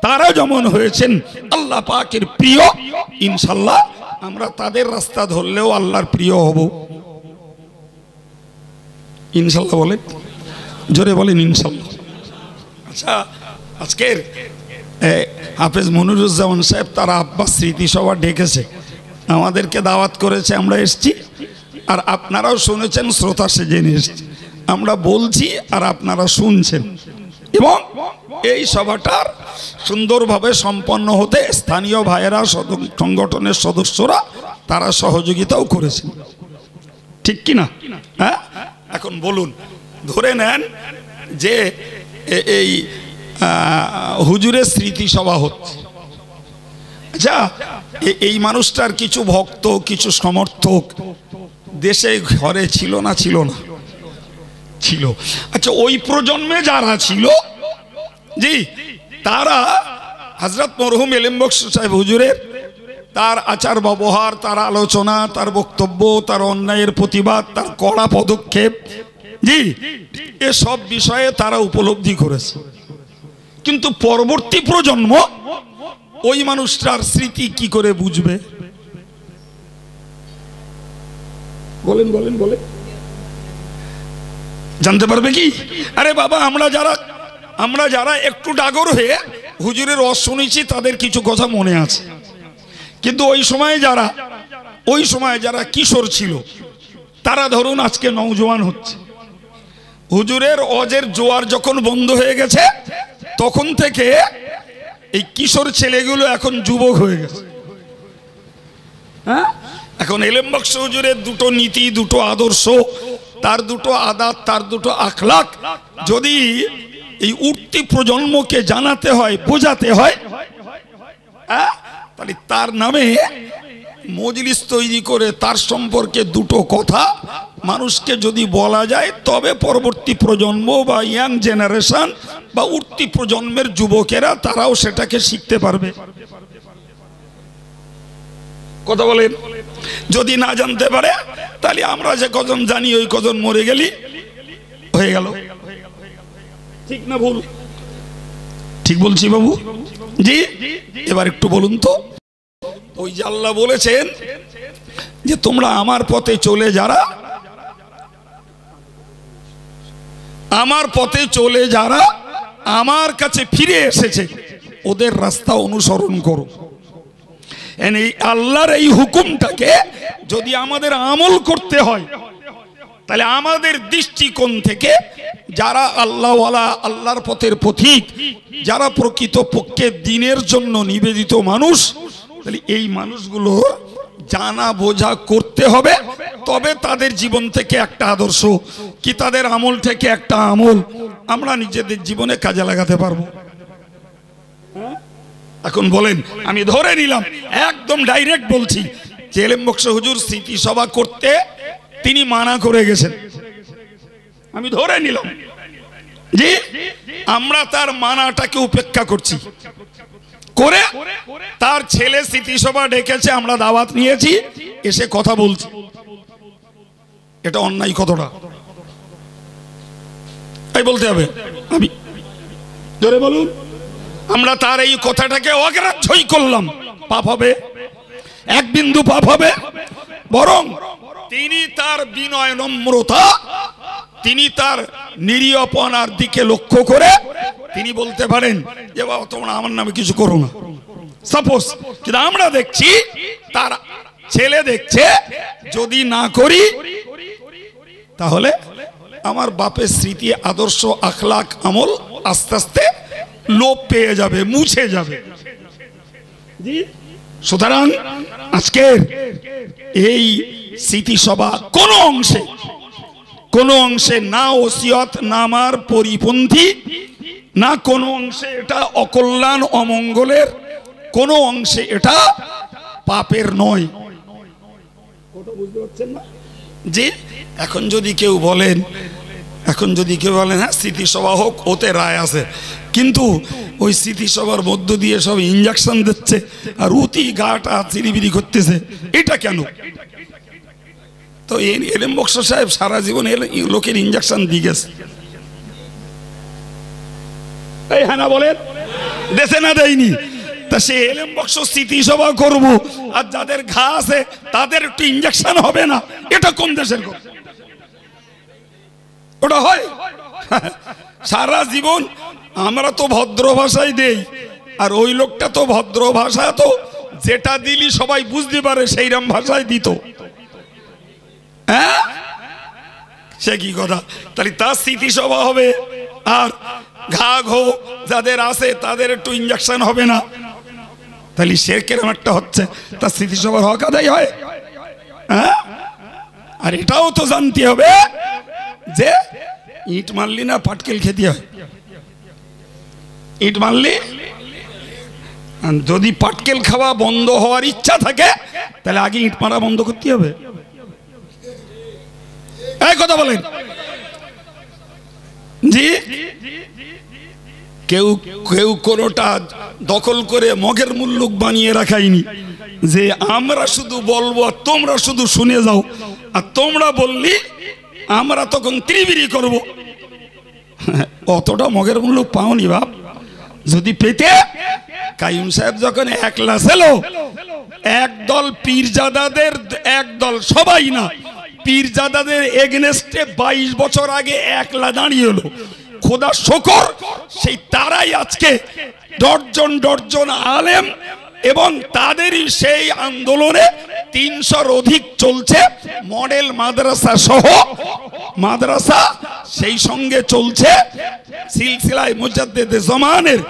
তারা যেমন হয়েছেন আল্লাহ পাকের প্রিয়, ইনশাল্লাহ আমরা তাদের রাস্তা ধরলেও আল্লাহর প্রিয় হব। ইনশাল্লাহ বলেন, জোরে বলেন ইনশাল্লাহ। আচ্ছা, আজকের হাফেজ মনিরুজ্জামান সাহেব তারা আব্বাস স্মৃতি সভা ডেকেছে, আমাদেরকে দাওয়াত করেছে, আমরা এসছি, আর আপনারাও শুনেছেন, শ্রোতা সেজে এসছি, আমরা বলছি আর আপনারা শুনছেন। এবং এই সভাটার সুন্দরভাবে সম্পন্ন হতে স্থানীয় ভাইয়েরা, সংগঠনের সদস্যরা তারা সহযোগিতাও করেছেন। ঠিক কি না? হ্যাঁ, এখন বলুন, ধরে নেন যে এই হুজুরের স্মৃতি সভা হচ্ছে। আচ্ছা, এই মানুষটার কিছু ভক্ত, কিছু সমর্থক দেশে ঘরে ছিল না? ছিল না? ছিল। আচ্ছা, ওই প্রজন্মে যারা ছিল জি, তারা হযরত মরহুম এলেম বক্স সাহেব হুজুরের তার আচার ব্যবহার, তার আলোচনা, তার বক্তব্য, তার অন্যায়ের প্রতিবাদ, তার কড়া পদক্ষেপ, জি, এসব বিষয়ে তারা উপলব্ধি করেছে। কিন্তু পরবর্তী প্রজন্ম ওই মানুষটার স্মৃতি কি করে বুঝবে? বলেন বলেন বলেন, জানতে পারবে কি? আরে বাবা, আমরা যারা একটু ডাগর হয়ে হুজুরের ওয়াজ শুনেছি তাদের কিছু কথা মনে আছে, কিন্তু ওই সময় যারা কিশোর ছিল তারা ধরুন আজকে নওজোয়ান হচ্ছে। হুজুরের ওয়াজের জোয়ার যখন বন্ধ হয়ে গেছে, তখন থেকে এই কিশোর ছেলেগুলো এখন যুবক হয়ে গেছে। হ্যাঁ, এখন এলেম বক্স হুজুরের দুটো নীতি, দুটো আদর্শ, তার দুটো আদাত, তার দুটো আখলাক যদি এই উঠতি প্রজন্মকে জানাতে হয়, বোঝাতে হয়, তাহলে তার নামে মজলিস তৈরি করে তার সম্পর্কে দুটো কথা মানুষকে যদি বলা যায় তবে পরবর্তী প্রজন্ম বা ইয়াং জেনারেশন বা উঠতি প্রজন্মের যুবকেরা তারাও সেটাকে শিখতে পারবে। কথা বলেন, যদি না জানতে পারে তাহলে আমরা যে কজন জানি ওই কজন মরে গেলি হয়ে গেল। ঠিক না ভুল? ঠিক বলছি বাবু? জি। এবার একটু বলুন তো, ওই যে আল্লাহ বলেছেন যে তোমরা আমার পথে চলে যারা আমার কাছে ফিরে এসেছে ওদের রাস্তা অনুসরণ করো। এই আল্লাহর এই হুকুমটাকে যদি আমাদের আমল করতে হয় তাহলে আমাদের দৃষ্টিকোণ থেকে যারা আল্লাহওয়ালা, আল্লাহর পথের পথিক, যারা প্রকৃত পক্ষে দ্বীনের জন্য নিবেদিত মানুষ, তাহলে এই মানুষগুলো জানা বোঝা করতে হবে, তবে তাদের জীবন থেকে একটা আদর্শ কি তাদের আমল থেকে একটা আমল আমরা নিজেদের জীবনে কাজে লাগাতে পারবো। এখন বলেন, আমি ধরে নিলাম, একদম ডাইরেক্ট বলছি, যে এলেম বক্স হুজুর স্মৃতি সভা করতে তিনি মানা করে গেছেন, আমি ধরে নিলাম যে আমরা তার মানাটাকে উপেক্ষা করছি, করে তার ছেলে স্মৃতিসভা ডেকেছে, আমরা দাওয়াত নিয়েছি, এসে কথা বলছি, এটা অন্যায় কতটা তাই বলতে হবে? আমি ধরে বলুন, আমরা তার এই কথাটাকে অগ্রাহ্যই করলাম, পাপ হবে? এক বিন্দু পাপ হবে? বরং তিনি তার বিনয় নম্রতা, তিনি তার নিরীহপনার দিকে লক্ষ্য করে তিনি বলতে পারেন যে বাবা তোমরা আমার নামে কিছু করো না, সাপোজ। কিন্তু আমরা দেখছি তার ছেলে দেখছে যদি না করি তাহলে আমার বাপের স্মৃতি, আদর্শ, আখলাক, আমল আস্তে আস্তে লোপ পেয়ে যাবে, মুছে যাবে। সুতরাং আজকের এই স্মৃতিসভা কোনো অংশে না ওসিয়ত নামার পরিপন্থী, না কোনো অংশে এটা অকল্যাণ অমঙ্গলের, কোনো অংশে এটা পাপের নয়। যে এখন যদি কেউ বলেন হ্যাঁ স্মৃতিসভা হোক, ওতে রায় আছে, কিন্তু ওই স্মৃতিসভার মধ্য দিয়ে সব ইঞ্জেকশন দিচ্ছে আর উতি গাটা চিরিবিরি করতেছে, এটা কেন? তো এলেম বক্স সাহেব সারা জীবন লোকের ইঞ্জেকশন দিয়ে গেছে, এই হ্যাঁ না বলেন, দেশে না দেয়নি? তা সে এলেম বক্স স্মৃতিসভা করবো আর যাদের ঘা আছে তাদের একটু ইঞ্জেকশন হবে না, এটা কোন দেশের কথা? ওটা হয়? সারা জীবন আমরা তো ভদ্র ভাষায় দেই, আর ওই লোকটা তো ভদ্র ভাষা, তো যেটা দিলি সবাই বুঝতে পারে সেইরকম ভাষায় দিত। হ্যাঁ, সে কি কথা? তাহলে তার স্মৃতিসভা হবে আর ঘা ঘো যাদের আছে তাদের একটু ইঞ্জেকশন হবে না, তাহলে সে কেরম একটা হচ্ছে, তার স্মৃতিসভার হক আদায় হয়? হ্যাঁ, আর এটাও তো জানতে হবে যে ইট মারলি না পাটকেল খেতে হয়। ইট মারলি, যদি পাটকেল খাওয়া বন্ধ হওয়ার ইচ্ছা থাকে তাহলে আগে ইট মারা বন্ধ করতে হবে। এই কথা বলেন জি। কেউ কেউ কোনোটা দখল করে মগের মুল্লুক বানিয়ে রাখাইনি যে আমরা শুধু বলবো আর তোমরা শুধু শুনে যাও, আর তোমরা বললি আমরা তখন ত্রিবিরি করব। অতটা মগের মুল্লুক পাওনি বাপ, যদি পেতে কাইম সাহেব যখন একলা ছিল, একদল পীরজাদাদের, একদল সবাই না, পীরজাদাদের এগেনস্টে 22 বছর আগে একলা দাঁড়িয়ে হলো, খোদা শকর সেই তারাই আজকে ডর্জন আলেম, এবং তাদেরই সেই আন্দোলনে 300-র অধিক চলছে মডেল মাদ্রাসা সহ মাদ্রাসা, সেই সঙ্গে চলছে সিলসিলায় মুজাদ্দেদে জামানের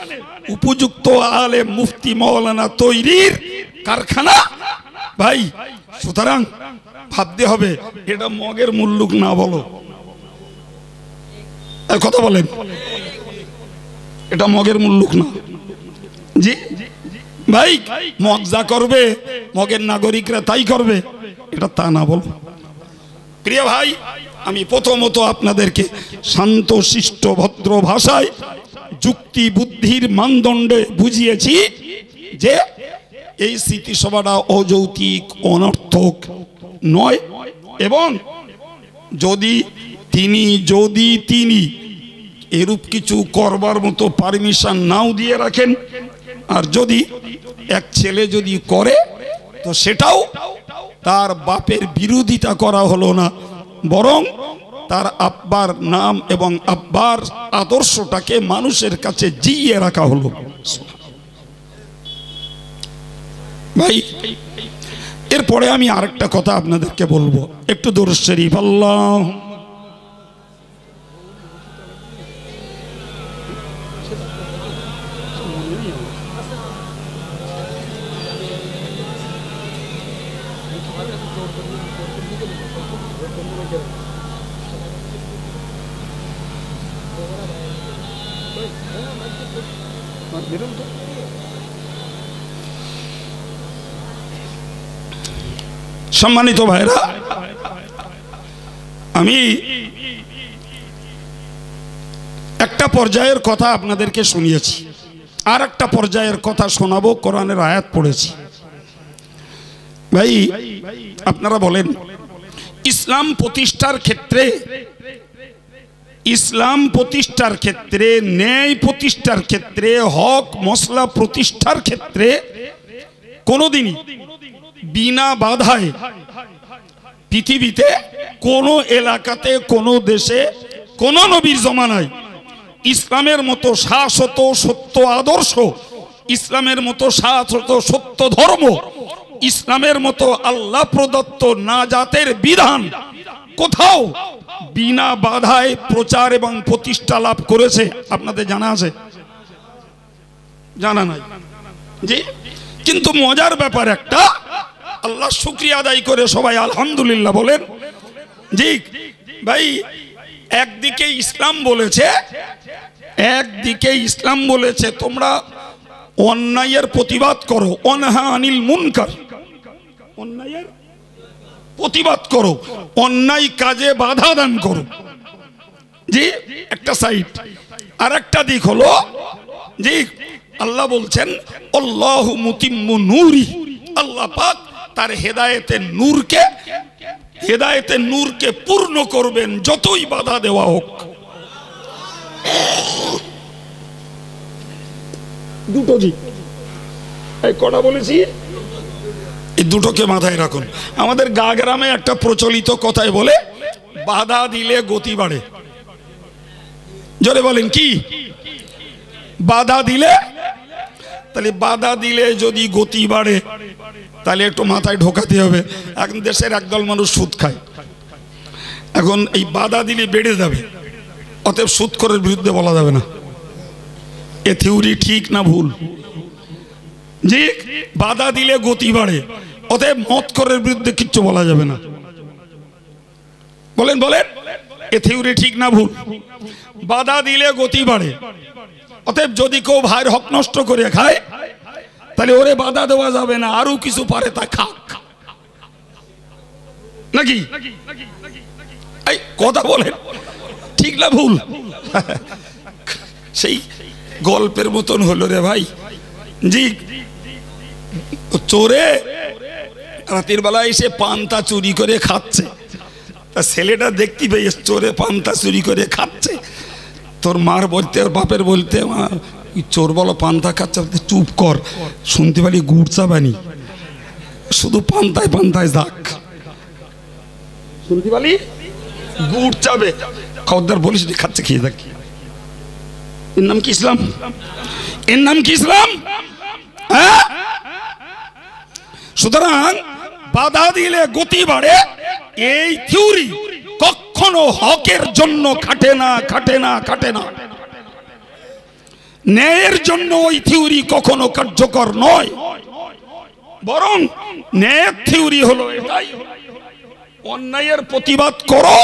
উপযুক্ত আলেম মুফতি মাওলানা তৈরির কারখানা ভাই। সুতরাং ভাবতে হবে এটা মগের মুল্লুক না, বলো কথা বলেন, এটা মগের মুল্লুক না জি ভাই। মগ যা করবে মগের নাগরিকরা তাই করবে, এটা তা না, বল প্রিয় ভাই, আমি প্রথমত আপনাদেরকে শান্ত শিষ্ট ভদ্র ভাষায় যুক্তি বুদ্ধির মানদণ্ডে বুঝিয়েছি যে এই স্মৃতিসভাটা অযৌক্তিক অনর্থক নয়, এবং যদি তিনি এরূপ কিছু করবার মতো পারমিশন নাও দিয়ে রাখেন, আর যদি এক ছেলে যদি করে তো সেটাও তার বাপের বিরোধিতা করা হলো না, বরং তার আব্বার নাম এবং আব্বার আদর্শটাকে মানুষের কাছে জিইয়ে রাখা হলো। ভাই, এরপরে আমি আরেকটা কথা আপনাদেরকে বলবো, একটু দরুদ শরীফ আল্লাহ। সম্মানিত ভাইরা, আমি একটা পর্যায়ের কথা আপনাদেরকে শুনিয়েছি, আর একটা পর্যায়ের কথা শোনাবো। কোরআনের আয়াত পড়েছি। ভাই, আপনারা বলেন, ইসলাম প্রতিষ্ঠার ক্ষেত্রে, ন্যায় প্রতিষ্ঠার ক্ষেত্রে, হক মসলা প্রতিষ্ঠার ক্ষেত্রে কোনোদিনই বিনা বাধায় পৃথিবীতে কোনো এলাকাতে, কোনো দেশে, কোনো নবীর জমানায় ইসলামের মতো শাশ্বত সত্য আদর্শ, ইসলামের মতো শাশ্বত সত্য ধর্ম, ইসলামের মতো আল্লাহ প্রদত্ত নাজাতের বিধান কোথাও বিনা বাধায় প্রচার এবং প্রতিষ্ঠা লাভ করেছে? আপনাদের জানা আছে? জানা নাই? জি। কিন্তু মজার ব্যাপার একটা, আল্লাহ শুকরিয়া আদায় করে সবাই আলহামদুলিল্লাহ বলেন। জি ভাই, একদিকে ইসলাম বলেছে তোমরা অন্যায়ের প্রতিবাদ করো, অনহা আনিল মুনকার, অন্যায়ের প্রতিবাদ করো, অন্যায় কাজে বাধা দান করো। জি, একটা সাইড। আর একটা দিক হলো, জি, আল্লাহ বলছেন আল্লাহু মুতিম্মু নূরি, আল্লাহ পাক তার হেদায়েতের নূরকে পূর্ণ করবেন যতই বাধা দেওয়া হোক। দুটো জি, এই কটা বলেছি, এই দুটোকে মাথায় রাখুন। আমাদের গা গ্রামে একটা প্রচলিত কথায় বলে, বাধা দিলে গতি বাড়ে। জোরে বলেন কি? বাধা দিলে, তাহলে বাধা দিলে যদি গতি বাড়ে তাহলে একটু মাথায় ঢোকাতে হবে। এখন দেশের একদল মানুষ সুদ খায়, এখন এই বাধা দিলে বেড়ে যাবে, অতএব সুদখোরের বিরুদ্ধে বলা যাবে না। এ থিওরি ঠিক না ভুল? জি, বাধা দিলে গতি বাড়ে, অতএব মদখোরের বিরুদ্ধে কিচ্ছু বলা যাবে না। বলেন এ থিওরি ঠিক না ভুল? বাধা দিলে গতি বাড়ে, অতএব যদি কেউ ভাইয়ের হক নষ্ট করে খায় তাহলে ওরে বাধা দেওয়া যাবে না, আরো কিছু পারে তা খাক, নাকি? এই কথা বলেন, ঠিক না ভুল? সেই গল্পের মতন হলো রে ভাই। জি, চোরে রাতের বেলায় এসে পান্তা চুরি করে খাচ্ছে, তা ছেলেটা দেখতে পেয়ে চোরে পান্তা চুরি করে খাচ্ছে। তোর মার বলতে, আর বাপের বলতে, চোর বলো পান্তা খাচ্ছে, চুপ কর, শুনতে পারি গুড় চাবানি, শুধু পান্তায় পান্তায় যাক, শুনতে পারি গুড় চাবে, খবরদার বলিস খাচ্ছে, খেয়ে যাক। এর নাম কি ইসলাম? এর নাম কি ইসলাম? হ্যাঁ? সুতরাং বাধা দিলে গতি বাড়ে, এই থিওরি কখনো হকের জন্য খাটে না। ন্যায়ের জন্য ওই থিওরি কখনো কার্যকর নয়, বরং ন্যায়ের থিওরি হলো এটাই, অন্যায়ের প্রতিবাদ করো,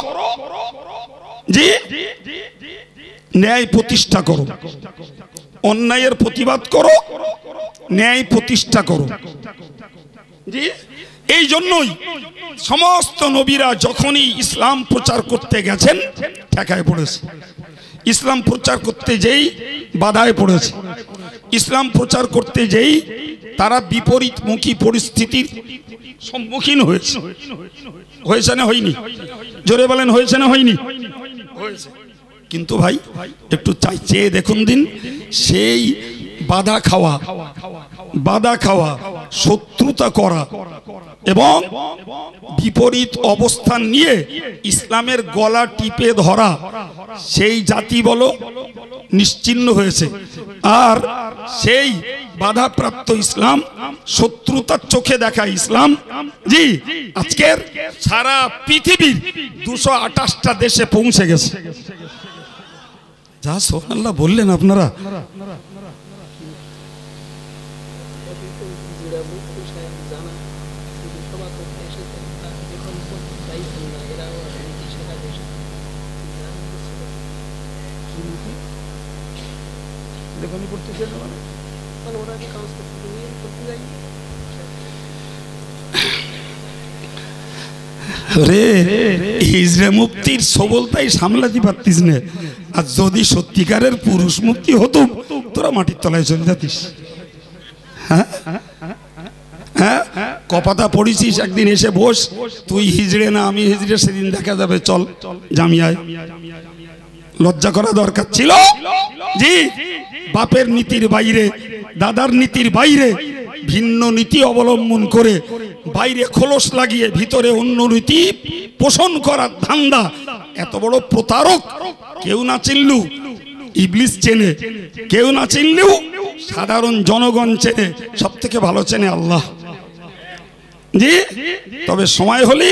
জি, ন্যায় প্রতিষ্ঠা করো, অন্যায়ের প্রতিবাদ করো, ন্যায় প্রতিষ্ঠা করো। জি, এই জন্যই সমস্ত নবীরা যখনই ইসলাম প্রচার করতে গেছেন ঠেকায় পড়েছে, ইসলাম প্রচার করতে যেই বাধায় পড়েছে, ইসলাম প্রচার করতে যেই তারা বিপরীতমুখী পরিস্থিতির সম্মুখীন হয়েছে। হয়েছে না হয়নি? জোরে বলেন, হয়েছে না হয়নি? হয়েছে। কিন্তু ভাই একটু চেয়ে দেখুন দিন, সেই বাধা খাওয়া, শত্রুতা করা এবং বিপরীত অবস্থান নিয়ে ইসলামের গলা টিপে ধরা, সেই জাতি বলো নিশ্চিহ্ন হয়েছে। আর সেই বাধাপ্রাপ্ত ইসলাম, শত্রুতার চোখে দেখা ইসলাম, জি আজকের সারা পৃথিবীর 228টা দেশে পৌঁছে গেছে। যা সুবহানাল্লাহ বললেন আপনারা। রে হিজড়ে মুফতির সবলতাই সামলাতে পারতিস না। আর যদি সত্যিকারের পুরুষ মুফতি হতো তোরা মাটির তলায় চলে যাতিস। হ্যাঁ হ্যাঁ, কপাতা পড়িছিস, একদিন এসে বস, তুই হিজড়ে না আমি হিজড়ে, সেদিন দেখা যাবে, চল জামিয়ায়। লজ্জা করা দরকার ছিল। জি, বাপের নীতির বাইরে, দাদার নীতির বাইরে ভিন্ন নীতি অবলম্বন করে বাইরে খোলস লাগিয়ে ভিতরে অন্য নীতি পোষণ করার ধান্দা। এত বড় প্রতারক কেউ না চিনলু ইবলিস চেনে, কেউ না চিনলেও সাধারণ জনগণ চেনে, সব থেকে ভালো চেনে আল্লাহ। জি, তবে সময় হলে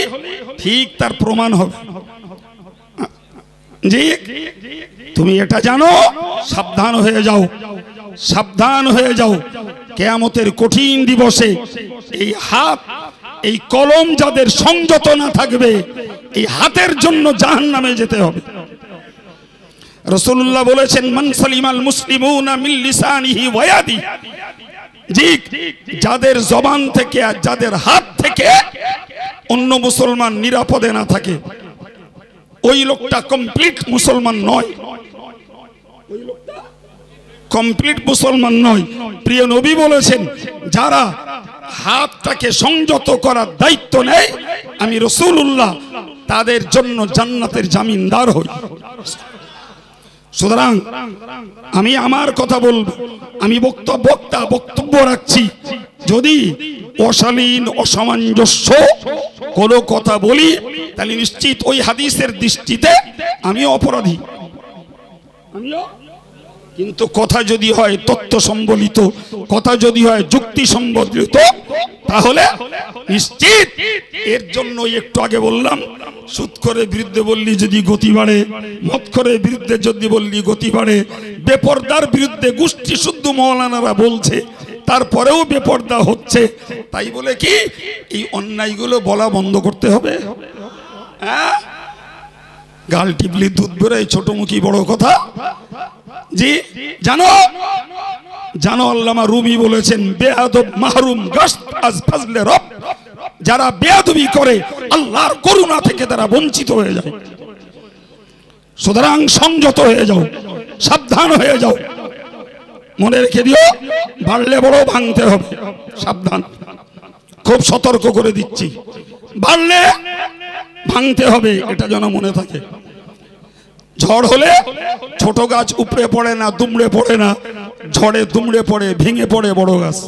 ঠিক তার প্রমাণ হবে। জি, তুমি এটা জানো, সাবধান হয়ে যাও, সাবধান হয়ে যাও। কিয়ামতের কঠিন দিবসে এই হাত, এই কলম যাদের সংযত না থাকবে, এই হাতের জন্য জাহান্নামে যেতে হবে। রাসূলুল্লাহ বলেছেন, মান সালিমাল মুসলিমুনা মিন লিসানিহি ওয়া ইয়াদিহি। জি, যাদের জবান থেকে আর যাদের হাত থেকে অন্য মুসলমান নিরাপদে না থাকে, ওই লোকটা কমপ্লিট মুসলমান নয়, ওই লোকটা কমপ্লিট মুসলমান নয়। প্রিয় নবী বলেছেন, যারা হাতটাকে সংযত করার দায়িত্ব নেয়, আমি রাসূলুল্লাহ তাদের জন্য জান্নাতের জামিনদার হই। সুতরাং আমি আমার কথা বলবো, আমি বক্তব্য রাখছি। যদি অশালীন অসামঞ্জস্য কোনো কথা বলি, তাহলে নিশ্চিত ওই হাদিসের দৃষ্টিতে আমিও অপরাধী। কিন্তু কথা যদি হয় তত্ত্ব সম্বলিত, কথা যদি হয় যুক্তি সম্বলিত, তাহলে নিশ্চিত এর জন্য একটু আগে বললাম, সুদখোরের বিরুদ্ধে বললি যদি গতি বাড়ে, মদখোরের বিরুদ্ধে যদি বললি গতি বাড়ে, বেপরদার বিরুদ্ধে গোষ্ঠী শুদ্ধ মাওলানারা বলছে, তারপরেও বেপরদা হচ্ছে। তাই বলে কি এই অন্যায়গুলো বলা বন্ধ করতে হবে? হ্যাঁ, গাল টিপলি দুধ বেরোয়, ছোট মুখী বড় কথা। জি, জানো জানো আল্লামা রুমি বলেছেন, বেয়াদব মাহরুম গাশত আজ ফাজলে রব। যারা বেয়াদবি করে আল্লাহর করুণা থেকে তারা বঞ্চিত হয়ে যায়। সুতরাং সংযত হয়ে যাও, সাবধান হয়ে যাও। মনে রেখে দিও, বাড়লে বড় ভাঙতে হবে, সাবধান। খুব সতর্ক করে দিচ্ছি, বাড়লে ভাঙতে হবে, এটা যেন মনে থাকে। ঝড় হলে ছোট গাছ উপড়ে পড়ে না, দুমড়ে পড়ে না, ঝড়ে দুমড়ে পড়ে, ভেঙে পড়ে বড় গাছ।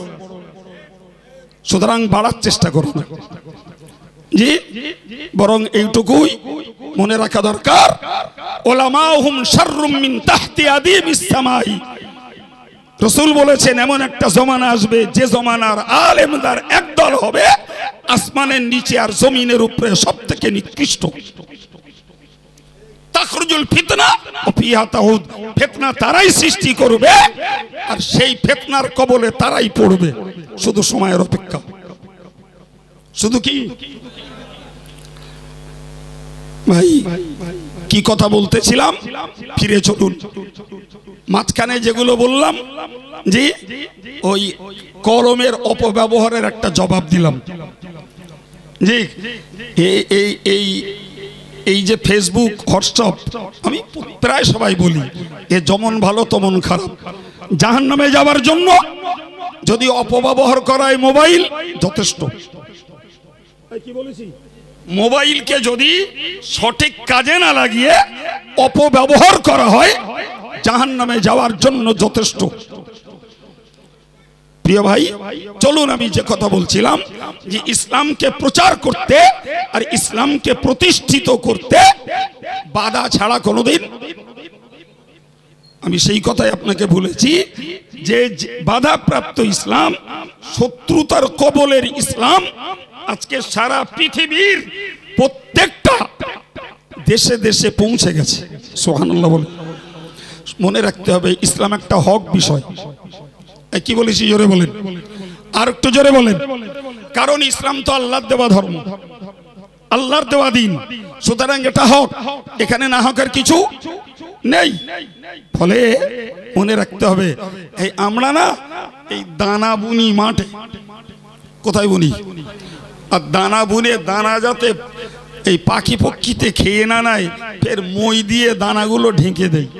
সুতরাং বাড়ার চেষ্টা করো না। জি, বরং এইটুকুই মনে রাখা দরকার, উলামাউহুম শাররুম মিন তাহতি আদিমিস সামাই। রাসূল বলেছেন, এমন একটা জমানা আসবে যে জমানার আলেমদার একদল হবে আসমানের নিচে আর জমিনের উপরে সবথেকে নিকৃষ্ট। তাখরুজুল ফিতনা ওয়া ফিহা তাউদ। ফিতনা তারাই সৃষ্টি করবে আর সেই ফিতনার কবলে তারাই পড়বে। শুধু সময়ের অপেক্ষা। শুধু কি ভাই কি কথা বলতেছিলাম, ফিরে চলুন। মাঝখানে যেগুলো বললাম, জি ওই কলমের অপব্যবহারের একটা জবাব দিলাম। জি এই যে ফেসবুক, হোয়াটসঅ্যাপ, আমি প্রায় সবাই বলি এ যেমন ভালো তেমন খারাপ। জাহান্নামে যাওয়ার জন্য যদি অপব্যবহার করায় মোবাইল যথেষ্ট। কি বলেছি? মোবাইলকে যদি সঠিক কাজে না লাগিয়ে অপব্যবহার করা হয় জাহান্নামে যাওয়ার জন্য যথেষ্ট। প্রিয় ভাই চলুন, আমি যে কথা বলছিলাম যে ইসলামকে প্রচার করতে আর ইসলামকে প্রতিষ্ঠিত করতে বাধা ছাড়া কোনোদিন, আমি সেই কথাই আপনাকে বলেছি যে বাধাপ্রাপ্ত ইসলাম, শত্রুতার কবলের ইসলাম আজকে সারা পৃথিবীর প্রত্যেকটা দেশে দেশে পৌঁছে গেছে। সুবহানাল্লাহ বলে। মনে রাখতে হবে ইসলাম একটা হক বিষয়। কি বলেছি জোরে বলেন, আর একটু জোরে বলেন। কারণ ইসলাম তো আল্লাহর দেওয়া ধর্ম, আল্লাহর দেওয়া দিন, সুতরাং এটা হক, এখানে না হকের কিছু নেই। ফলে মনে রাখতে হবে এই আমরা না এই দানা বুনি মাঠে, কোথায় বুনি? আর দানা বুনে দানা যাতে এই পাখি পক্ষীতে খেয়ে না নেয়, ফের মই দিয়ে দানাগুলো ঢেকে দেয়।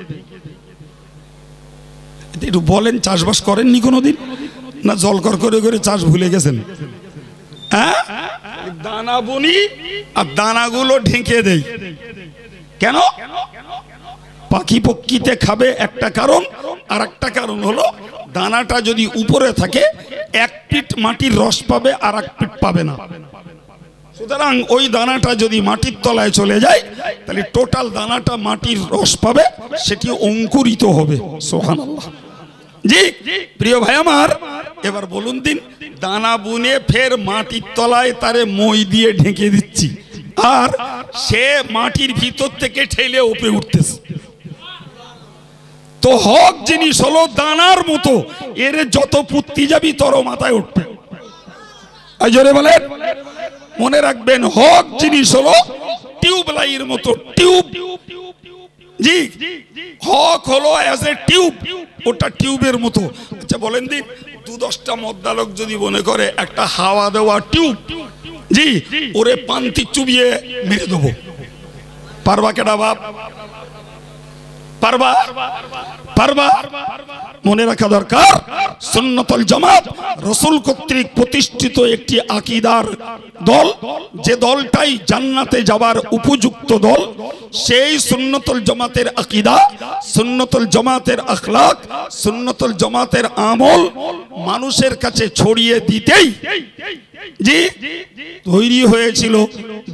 একটু বলেন, চাষবাস করেননি কোনোদিন? না জলকর করে করে চাষ ভুলে গেছেন? হ্যাঁ, দানা বুনি আর দানাগুলো ঢেকে দেই কেন? পাখি পক্ষীতে খাবে একটা কারণ, আর একটা কারণ হলো দানাটা যদি উপরে থাকে এক পিঠ মাটির রস পাবে, আর এক পিঠ পাবে না। সুতরাং ওই দানাটা যদি মাটির তলায় চলে যায় তাহলে টোটাল দানাটা মাটির রস পাবে, সেটি অঙ্কুরিত হবে। সুবহানাল্লাহ। জি প্রিয় ভাই আমার, এবার বলুন দিন, দানা বুনে ফের মাটির তলায় তারে মই দিয়ে ঢেকে দিচ্ছি, আর সে মাটির ভিতর থেকে ঠেলে উপরে উঠতেছে। তো হক জিনিস হলো দানার মতো, এর যত পুত্তি যাবি তোর মাথায় উঠবে। জোরে বলেন। মনে রাখবেন হক জিনিস হলো টিউবলাইয়ের মতো, টিউব। জি হক হলো অ্যাজ এ টিউব, ওটা টিউবের মতো। আচ্ছা বলেন দিন, 2-10টা মদ্দালক যদি মনে করে একটা হাওয়া দেওয়া টিউব, জি ওরে পান্তি চুবিয়ে মেরে দেবো, পারবা কেডা বাপ? পারবা? পারবা? মনে রাখা দরকার সুন্নাতুল জামাত রাসূল কর্তৃক প্রতিষ্ঠিত একটি আকীদার দল, যে দলটাই জান্নাতে যাবার উপযুক্ত দল। সেই সুন্নাতুল জামাতের আকীদা, সুন্নাতুল জামাতের আখলাক, সুন্নাতুল জামাতের আমল মানুষের কাছে ছড়িয়ে দিতেই জি তৈরি হয়েছিল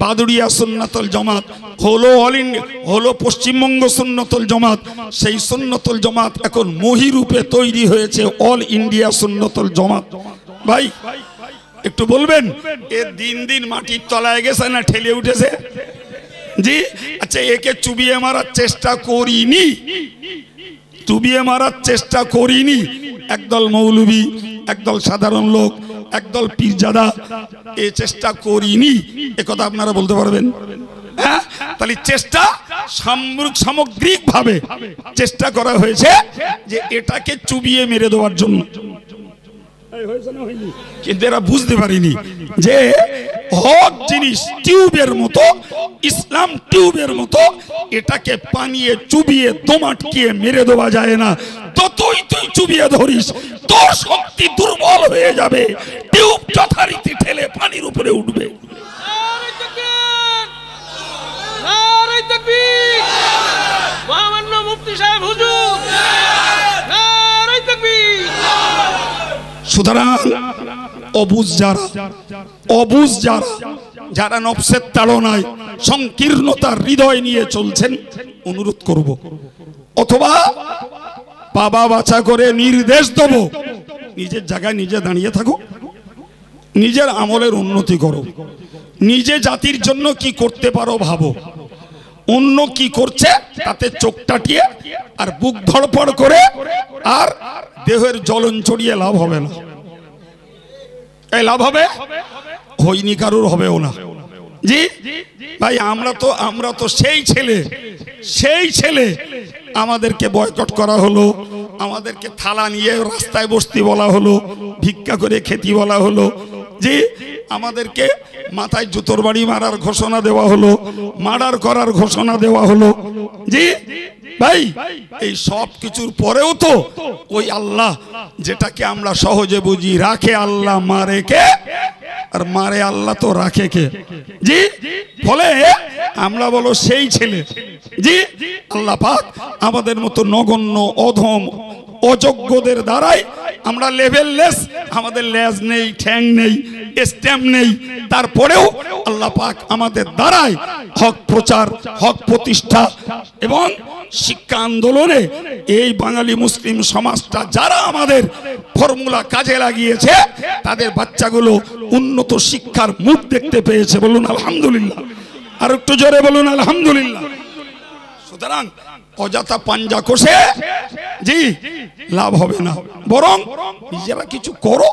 বাদুড়িয়া সুন্নাতুল জামাত, হলো অল ইন্ডিয়া, হলো পশ্চিমবঙ্গ সুন্নাতুল জামাত। সেই সুন্নাতুল জামাত এখন মহিরূপে তৈরি হয়েছে অল ইন্ডিয়া সুন্নাতুল জামাত। ভাই একটু বলবেন, এ দিন দিন মাটির তলায় গেছে না ঠেলে উঠেছে? জি আচ্ছা, একে চুবিয়ে মারার চেষ্টা করিনি, চুবিয়ে মারার চেষ্টা করিনি। একদল মৌলবী, একদল সাধারণ লোক, একদল পীরজাদা, এ চেষ্টা করিনি, একথা আপনারা বলতে পারবেন? হ্যাঁ, তাহলে চেষ্টা সামগ্রিক ভাবে চেষ্টা করা হয়েছে যে এটাকে চুবিয়ে মেরে দেওয়ার জন্য, কিন্তু এরা বুঝতে পারিনি যে হক জিনিস টিউবের মতো, ইসলাম টিউবের মতো, এটাকে পানিয়ে চুবিয়ে দোমাটকিয়ে মেরে দেওয়া যায় না। ততই তুই চুবিয়ে ধরিস তোর শক্তি দুর্বল হয়ে যাবে, টিউব যথারীতি ঠেলে পানির উপরে উঠবে। সুতরাং অবুঝ যারা, অবুঝ যারা, যারা নফসের তাড়নায় সংকীর্ণতার হৃদয় নিয়ে চলছেন, অনুরোধ করব, অথবা বাবা বাছা করে নির্দেশ দেব, নিজের জায়গায় নিজে দাঁড়িয়ে থাকো, নিজের আমলের উন্নতি করো, নিজে জাতির জন্য কি করতে পারো ভাবো। অন্য কি করছে তাতে চোখ টাটিয়ে আর বুক ধড়পড় করে আর দেহের জ্বলন চড়িয়ে লাভ হবে না। এই লাভ হবে হয়নি, কারুর হবেও না। জি ভাই, আমরা তো সেই ছেলে আমাদেরকে বয়কট করা হলো, আমাদেরকে থালা নিয়ে রাস্তায় বসতে বলা হলো, ভিক্ষা করে খেতে বলা হলো, জি আমাদেরকে মাথায় জুতোর বাড়ি মারার ঘোষণা দেওয়া হলো, মার্ডার করার ঘোষণা দেওয়া হলো। জি ভাই, এই সব কিছুর পরেও তো ওই আল্লাহ যেটাকে আমরা সহজে বুঝি, রাখে আল্লাহ মারে কে, আর মারে আল্লাহ তো রাখে কে। জি ফলে আমরা বলো সেই ছেলে। জি আল্লাহ পাক আমাদের মতো নগণ্য অধম অযোগ্যদের দ্বারাই আমরা লেভেললেস, আমাদের লেজ নেই, ঠ্যাং নেই, স্ট্যাম্প নেই, তারপরেও আল্লাহ পাক আমাদের দ্বারাই হক প্রচার, হক প্রতিষ্ঠা এবং শিক্ষা আন্দোলনে এই বাঙালি মুসলিম সমাজটা যারা আমাদের ফর্মুলা কাজে লাগিয়েছে, তাদের বাচ্চাগুলো উন্নত শিক্ষার মুখ দেখতে পেয়েছে। বলুন আলহামদুলিল্লাহ, আর একটু জোরে বলুন আলহামদুলিল্লাহ। সুতরাং অযথা পাঞ্জা কষে জি লাভ হবে না, বরং নিজেরা কিছু করো,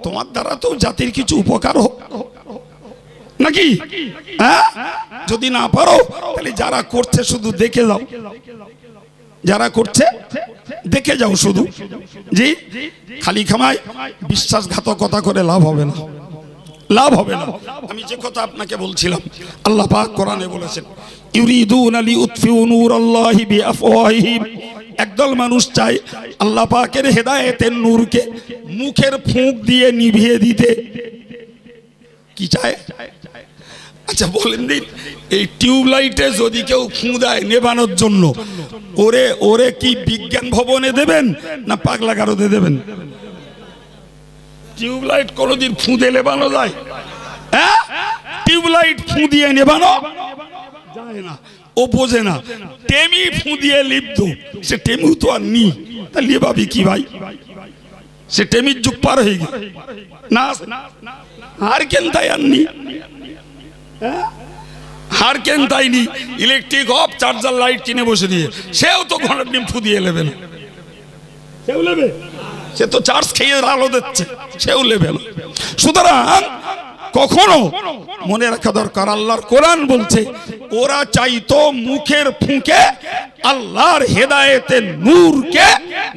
তোমার দ্বারা তো জাতির কিছু উপকার হোক নাকি। হ্যাঁ, যদি না পারো তাহলে যারা করছে শুধু দেখে যাও, যারা করছে দেখে যাও শুধু। জি খালি খামায় বিশ্বাসঘাতকতা করে লাভ হবে না, লাভ হবে না। আমি যে কথা আপনাকে বলছিলাম, আল্লাহ পাক কোরআনে বলেছেন, ইউরিদুনা লিউতফিউ নূরাল্লাহি বিআফওয়াহিহিম, একদল মানুষ চায় আল্লাহ পাকের হেদায়েতের নূরকে মুখের ফুঁক দিয়ে নিভিয়ে দিতে। কি চায়? আচ্ছা বলেন দিন, এই টিউবলাইটে যদি কেউ ফুঁ দেয় নেবানোর জন্য, ওরে কি বিজ্ঞান ভবনে দেবেন না পাগলা গারদে দেবেন? টিউবলাইট কোনোদিন ফুঁ দিয়ে নেবানো যায়? হ্যাঁ, টিউবলাইট ফুঁ দিয়ে নেবানো যায় না, ও বোঝে না। টেমি ফুঁ দিয়ে লিপ্ত, সে টেমিও তো আর নি, তা লিবাবি কি ভাই? সে টেমির যুগ পার হয়ে গেল না, আর কেন তাই আর নি, আর কেন তাই নি। ইলেকট্রিক অফ, চার্জার লাইট কিনে বসে দিয়ে, সেও তো ঘরের ডিম ফু দিয়ে নেবে না, সেও নেবে, সে তো চার্জ খেয়ে আলো দিচ্ছে, সেও নেবে না। সুতরাং কখনো মনে রাখা দরকার, আল্লাহর কোরআন বলছে ওরা চাইতো মুখের ফুঁকে আল্লাহর হেদায়েতের নূরকে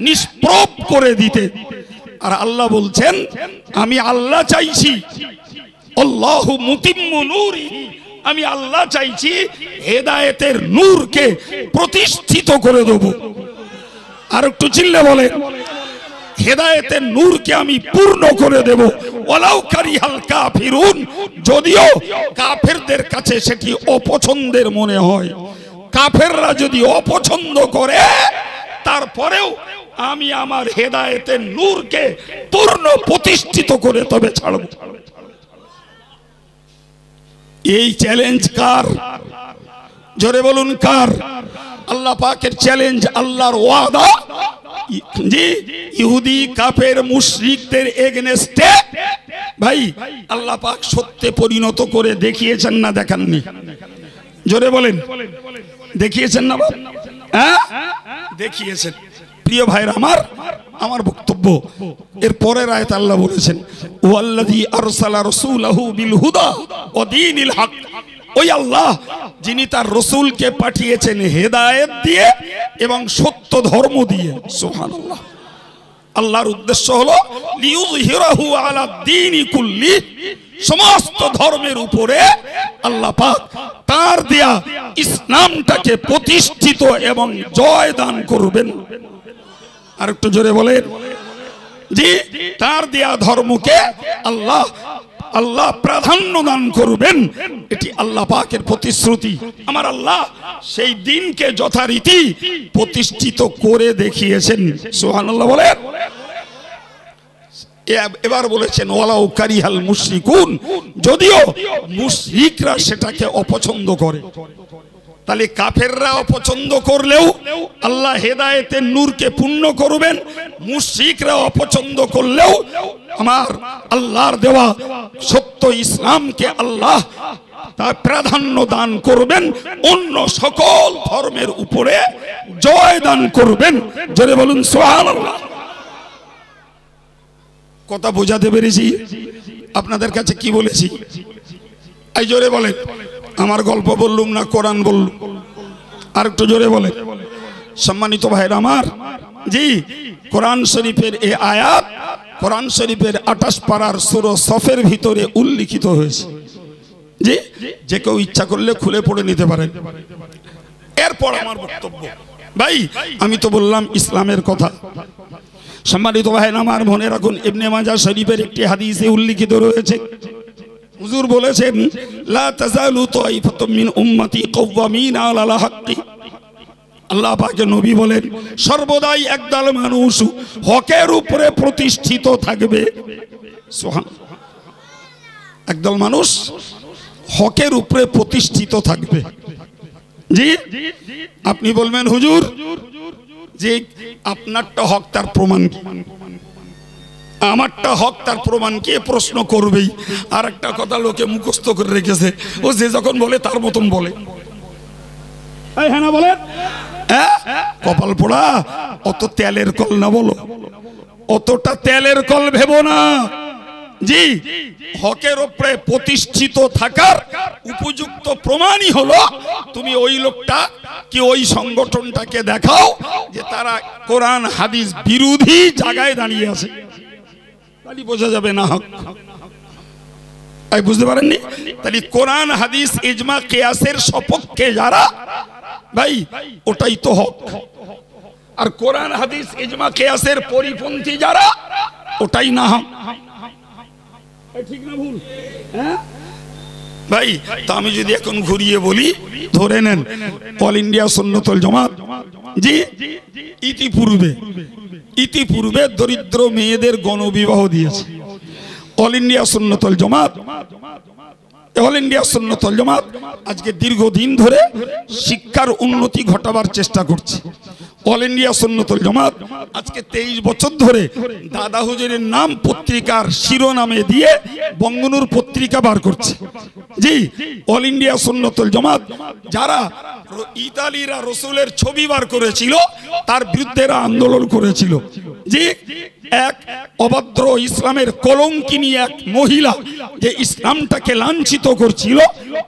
নিষ্প্রভ করে দিতে, আর আল্লাহ বলছেন আমি আল্লাহ চাইছি, আল্লাহু মুতিম্মু নূরিহি, আমি আল্লাহ চাইছি হেদায়েতের নূরকে প্রতিষ্ঠিত করে দেব। আর একটু চিল্লে বলে, হেদায়েতের নূরকে আমি পূর্ণ করে দেব। ওয়ালাউ কারিহাল কাফিরুন, যদিও কাফেরদের কাছে সেটি অপছন্দের মনে হয়, কাফেররা যদি অপছন্দ করে, তারপরেও আমি আমার হেদায়েতের নূরকে পূর্ণ প্রতিষ্ঠিত করে তবে ছাড়ব। এই চ্যালেঞ্জ কার? জোরে বলুন কার? আল্লাহ পাকের চ্যালেঞ্জ, আল্লাহর ওয়াদা। জি ইহুদি কাফের মুশরিকদের এগেনস্টে ভাই আল্লাহ পাক সত্যে পরিণত করে দেখিয়েছেন না দেখাননি? জোরে বলেন, দেখিয়েছেন না? হ্যাঁ দেখিয়েছেন। প্রিয় ভাইরা আমার বক্তব্য এর পরের আয়াত আল্লাহ বলেছেন, ওয়াল্লাযী আরসালা রাসূলাহু বিল হুদা ওয়া দীনিল হক, ওই আল্লাহ যিনি তার রাসূলকে পাঠিয়েছেন হেদায়েত দিয়ে এবং সত্য ধর্ম দিয়ে। সুবহানাল্লাহ। আল্লাহর উদ্দেশ্য হলো লিইয়ুযহিরাহু আলা দ্বীনি কুল্লি, সমস্ত ধর্মের উপরে আল্লাহ পাক তার দেয়া ইসলামটাকে প্রতিষ্ঠিত এবং জয় দান করবেন। আর একটু জোরে বলেন, জি তার দেয়া ধর্মকে আল্লাহ প্রাধান্য দান করবেন, এটি আল্লাহ পাকের প্রতিশ্রুতি। আমার আল্লাহ সেই দিনকে যথারীতি প্রতিষ্ঠিত করে দেখিয়েছেন। সুবহানাল্লাহ বলেন। এবার বলেছেন ওয়ালাউ কারিহাল মুশরিকুন, যদিও মুশরিকরা সেটাকে অপছন্দ করে। তাহলে কাফেররা অপছন্দ করলেও আল্লাহ হেদায়েতের নূরকে পূর্ণ করবেন, মুশরিকরা অপছন্দ করলেও আমার আল্লাহর দেওয়া সত্য ইসলামকে আল্লাহ তার প্রাধান্য দান করবেন, অন্য সকল ধর্মের উপরে জয় দান করবেন। জোরে বলুন সুবহানাল্লাহ। কথা বোঝাতে পেরেছি? আপনাদের কাছে কি বলেছি? এই জোরে বলেন, আমার গল্প বললুম না কোরআন বললুম? আর একটু জোরে বলেন। সম্মানিত ভাইরা আমার, জি, কোরআন শরীফের এই আয়াত কোরআন শরীফের 28 পারার সূরা সফের ভিতরে উল্লিখিত হয়েছে। জি, যে কেউ ইচ্ছা করলে খুলে পড়ে নিতে পারেন। এরপর আমার বক্তব্য, ভাই আমি তো বললাম ইসলামের কথা। সম্মানিত ভাইরা আমার, মনে রাখুন ইবনে মাজাহ শরীফের একটি হাদিসে উল্লিখিত রয়েছে, হুজুর বলেছেন, লা তাজালু তাইফাতুম মিন উম্মতি কাওয়ামিনা আলাল হাক্কি। আল্লাহ পাকের নবী বলেন, সর্বদাই একদল মানুষ হকের উপরে প্রতিষ্ঠিত থাকবে। সুবহানাল্লাহ, একদল মানুষ হকের উপরে প্রতিষ্ঠিত থাকবে। জি, আপনি বলবেন হুজুর যে আপনারটা হক, তার প্রমাণ কি? আমারটা হক, তার প্রমাণ কি? প্রশ্ন করবেই। আর একটা কথা লোকে মুখস্থ করে রেখেছে, ও যে যখন বলে তার মতন বলে। হ্যাঁ না বলেন, কপাল পোড়া, অত তেলের কল না বলো, অতটা তেলের কল ভেবো না। জি, হকের উপরে প্রতিষ্ঠিত থাকার উপযুক্ত প্রমাণই হলো তুমি ওই লোকটা কি ওই সংগঠনটাকে দেখাও যে তারা কোরআন হাদিস বিরোধী জায়গায় দাঁড়িয়ে আছে, তাহলে বোঝা যাবে না হক। তাই বুঝতে পারেননি? তাহলে কোরআন হাদিস ইজমা কিয়াসের সপক্ষে যারা, ভাই ওটাই তো হক। আর কোরআন হাদিস ইজমা কিয়াসের পরিপন্থী যারা, ওটাই না হক। ঠিক না ভুল? হ্যাঁ ভাই, তা আমি যদি এখন ঘুরিয়ে বলি, ধরে নেন অল ইন্ডিয়া সুন্নাতুল জামাত, জি, ইতিপূর্বে দরিদ্র মেয়েদের গণবিবাহ দিয়েছে। অল ইন্ডিয়া সুন্নাতুল জামাত আজকে দীর্ঘদিন ধরে শিক্ষার উন্নতি ঘটাবার চেষ্টা করছে। অল ইন্ডিয়া সুন্নাতুল জামাত আজকে 23 বছর ধরে দাদা হুজুরের নাম পত্রিকার শিরোনামে দিয়ে বঙ্গনুর পত্রিকা বার করছে। জি, অল ইন্ডিয়া সুন্নাতুল জামাত যারা ইতালিরা রসুলের ছবি বার করেছিল তার বিরুদ্ধে আন্দোলন করেছিল। জি, এক অভদ্র ইসলামের কলঙ্কিনী এক মহিলা যে ইসলামটাকে লাঞ্ছিত করছিল,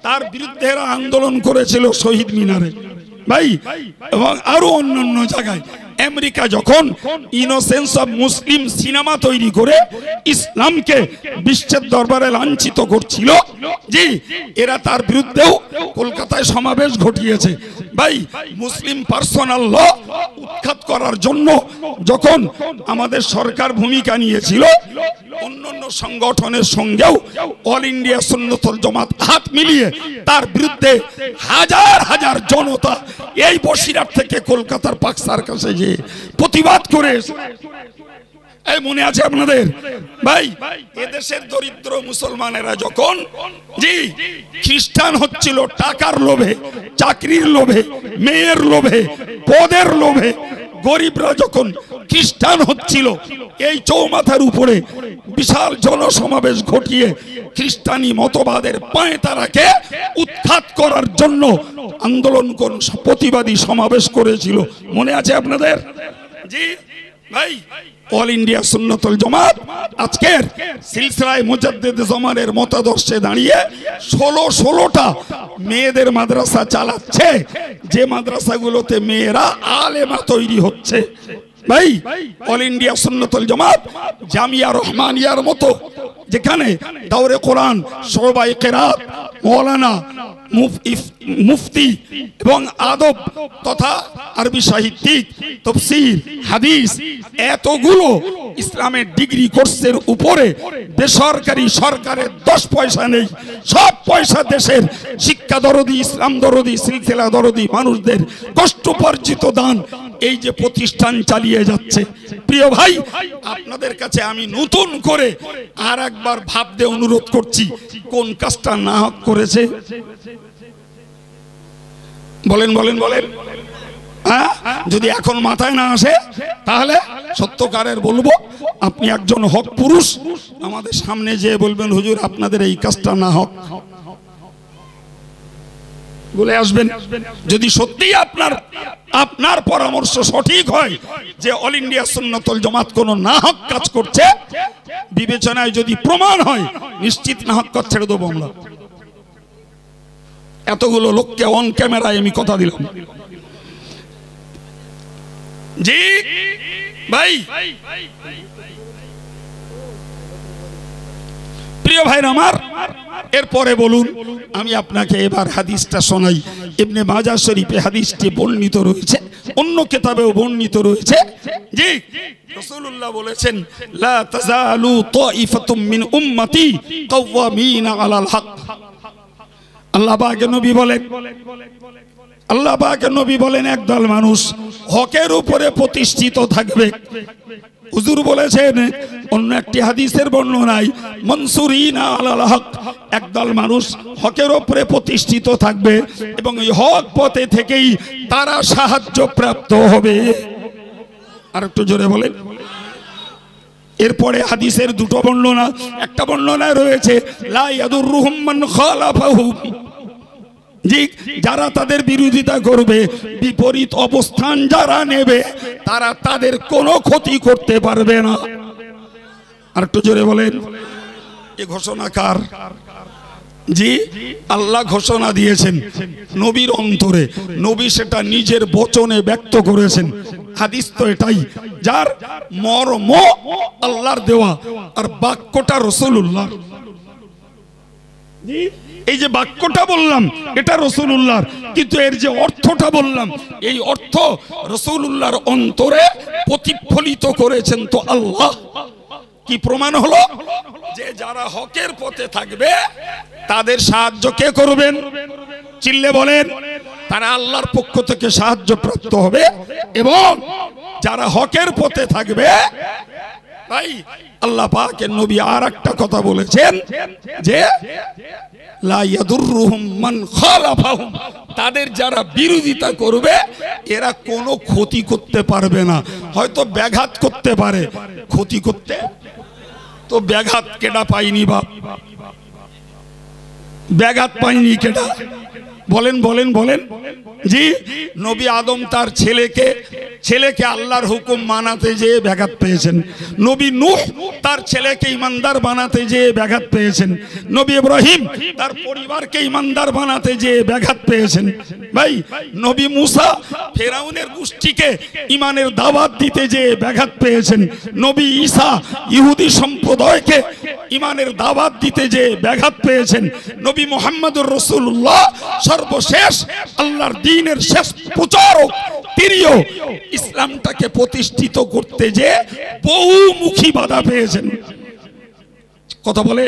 তার বিরুদ্ধে আন্দোলন করেছিল শহীদ মিনারে, ভাই, এবং আরো অন্যান্য জায়গায়। আমেরিকা যখন ইনোসেন্স অফ মুসলিম সিনেমা তৈরি করে ইসলামকে বিশ্বের দরবারে লাঞ্ছিত করছিল, জি, এরা তার বিরুদ্ধেও কলকাতায় সমাবেশ ঘটিয়েছে। ভাই, মুসলিম পার্সোনাল ল উৎখাত করার জন্য যখন আমাদের সরকার ভূমিকা নিয়েছিল, অন্যান্য সংগঠনের সঙ্গেও অল ইন্ডিয়া সুন্নাতুল জামাত হাত মিলিয়ে তার বিরুদ্ধে হাজার হাজার জনতা এই বসিরহাট থেকে কলকাতার পাক সার্কাসে যে প্রতিবাদ করে, এই মনে আছে আপনাদের? ভাই, এদেশের দরিদ্র মুসলমানেরা যখন, জি, খ্রিস্টান হচ্ছিল টাকার লোভে, চাকরির লোভে, মেয়ের লোভে, পদের লোভে, গরিবরা যখন খ্রিস্টান হচ্ছিল, এই চৌমাথার উপরে বিশাল জনসমাবেশ ঘটিয়ে খ্রিস্টানি মতবাদের পায়তারাকে উৎখাত করার জন্য আন্দোলন প্রতিবাদী সমাবেশ করেছিল। মনে আছে আপনাদের? জি ভাই, অল ইন্ডিয়া সুন্নাতুল জামাত আজকের সিলসিলায়ে মুজাদ্দিদ জামানের মতাদর্শে দাঁড়িয়ে 16টা মেয়েদের মাদ্রাসা চালাচ্ছে, যে মাদ্রাসাগুলোতে মেয়েরা আলেমা তৈরি হচ্ছে। ভাই, অল ইন্ডিয়া সুন্নাতুল জামাত জামিয়া রহমানিয়ার মতো, যেখানে দাওরে কোরআন, শোবাই কেরাত, মৌলানা, মুফতি এবং আদব তথা আরবি সাহিত্যিক, তফসির, হাদিস, এতগুলো ইসলামের ডিগ্রি কোর্সের উপরে বেসরকারি সরকারের 10 পয়সা নেই, সব পয়সা দেশের শিক্ষা দরদি, ইসলাম দরদি, সিলসিলা দরদি মানুষদের কষ্টোপার্জিত দান এই যে প্রতিষ্ঠান চালিয়ে যাচ্ছে। প্রিয় ভাই, আপনাদের কাছে আমি নতুন করে আর একবার ভাবতে অনুরোধ করছি, কোন কাজটা না করেছে? বলেন বলেন বলেন। যদি এখন মাথায় না আসে, তাহলে সত্যকারের বলবো, আপনি একজন হক পুরুষ আমাদের সামনে যেয়ে বলবেন, হুজুর আপনাদের এই কাজটা না হক, বলে আসবেন। যদি সত্যি আপনার পরামর্শ সঠিক হয় যে অল ইন্ডিয়া সুন্নাতুল জামাত কোন না হক কাজ করছে, বিবেচনায় যদি প্রমাণ হয়, নিশ্চিত না হক কাজ ছেড়ে দেবো আমরা। এতগুলো লোককে অন ক্যামেরায় আমি কথা দিলাম। জি ভাই, প্রিয় ভাইরা আমার, এরপরে বলুন, আমি আপনাকে এবার হাদিসটা শোনাই। ইবনে মাজাহ শরীফে হাদিসটি বর্ণিত রয়েছে, অন্য কিতাবেও বর্ণিত রয়েছে। জি, রাসূলুল্লাহ বলেছেন, লা তাযালু তাইফাতুম মিন উম্মতি কাওয়ামিনা আলাল হক। আল্লাহ পাকের নবী বলেন, আল্লাহ পাকের নবী বলেন, একদল মানুষ হকের উপরে প্রতিষ্ঠিত থাকবে। হুজুর বলেছেন অন্য একটি হাদিসের বর্ণনায়, মনসুরিনা আলাল হক, একদল মানুষ হকের উপরে প্রতিষ্ঠিত থাকবে এবং এই হক পথে থেকেই তারা সাহায্য প্রাপ্ত হবে। আর একটু জোরে বলেন। এরপরে হাদিসের দুটো বর্ণনা, একটা বর্ণনায় রয়েছে লা ইয়াদুররুহুম মান খালাফাহুম, জি, যারা তাদের বিরোধিতা করবে, বিপরীত অবস্থান যারা নেবে, তারা তাদের কোনো ক্ষতি করতে পারবে না। আর একটু জোরে বলেন। এই ঘোষণা কার? জি, আল্লাহ ঘোষণা দিয়েছেন নবীর অন্তরে, নবী সেটা নিজের বচনে ব্যক্ত করেছেন। হাদিস তো এটাই, যার মর্ম আল্লাহর দেওয়া আর বাক্যটা রাসূলুল্লাহ। এই যে বাক্যটা বললাম এটা রাসূলুল্লাহর, কিন্তু এর যে অর্থটা বললাম, এই অর্থ রাসূলুল্লাহর অন্তরে প্রতিফলিত করেছেন তো আল্লাহ। কি প্রমাণ হলো? যে যারা হকের পথে থাকবে তাদের সাহায্য কে করবেন? চিল্লে বলেন। তারা আল্লাহর পক্ষ থেকে সাহায্য প্রাপ্ত হবে। এবং যারা হকের পথে থাকবে, ভাই আল্লাহ পাকের নবী আর একটা কথা বলেছেন যে লা ইয়াদুররুহুম মান খালাফাহুম, তাদের যারা বিরোধিতা করবে এরা কোনো ক্ষতি করতে পারবে না। হয়তো ব্যাঘাত করতে পারে, ক্ষতি করতে তো ব্যাঘাত কেডা পাইনি বাপ? ব্যাঘাত পাইনি কেডা? বলেন বলেন বলেন। জি, নবী আদম তার ছেলেকে আল্লাহর হুকুম মানাতে যেয়ে ব্যাঘাত পেয়েছেন। নবী নূহ তার ছেলেকে ইমানদার বানাতে যেয়ে ব্যাঘাত পেয়েছেন। নবী ইব্রাহিম তার পরিবারকে ইমানদার বানাতে যেয়ে ব্যাঘাত পেয়েছেন। ভাই, নবী মুসা ফেরাউনের গোষ্ঠীকে ইমানের দাওয়াত দিতে যেয়ে ব্যাঘাত পেয়েছেন। নবী ঈসা ইহুদি সম্প্রদায়কে ইমানের দাওয়াত দিতে যেয়ে ব্যাঘাত পেয়েছেন। নবী মুহাম্মদুর রাসূলুল্লাহ সর্বশেষ আল্লাহর দ্বীনের শেষ প্রচারক, তিনিও ইসলামটাকে প্রতিষ্ঠিত করতে যে বহুমুখী বাধা পেয়েছেন। কথা বলে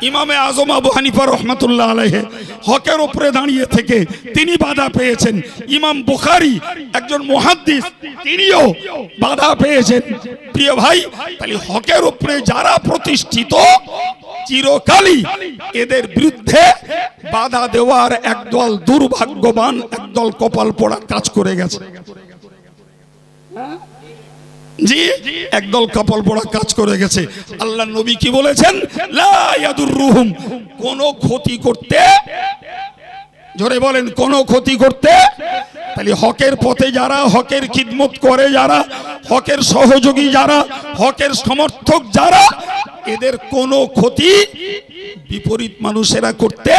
ইমামে আজম আবু হানিফা রাহমাতুল্লাহ আলাইহি হকের উপরে দাঁড়িয়ে থেকে তিনি বাধা পেয়েছেন। ইমাম বুখারী একজন মুহাদ্দিস, তিনিও বাধা পেয়েছেন। প্রিয় ভাই, তাহলে হকের উপরে যারা প্রতিষ্ঠিত চিরকালই এদের বিরুদ্ধে বাধা দেওয়ার একদল দুর্ভাগ্যবান, একদল কপাল পোড়া কাজ করে গেছে। জি, একদল কপাল পোড়া কাজ করে গেছে। আল্লাহ নবী কি বলেছেন? লা ইয়াদুররুহুম, কোনো ক্ষতি করতে, জোরে বলেন, কোনো ক্ষতি করতে। তাহলে হকের পথে যারা, হকের খিদমত করে যারা, হকের সহযোগী যারা, হকের সমর্থক যারা, এদের কোনো ক্ষতি বিপরীত মানুষেরা করতে,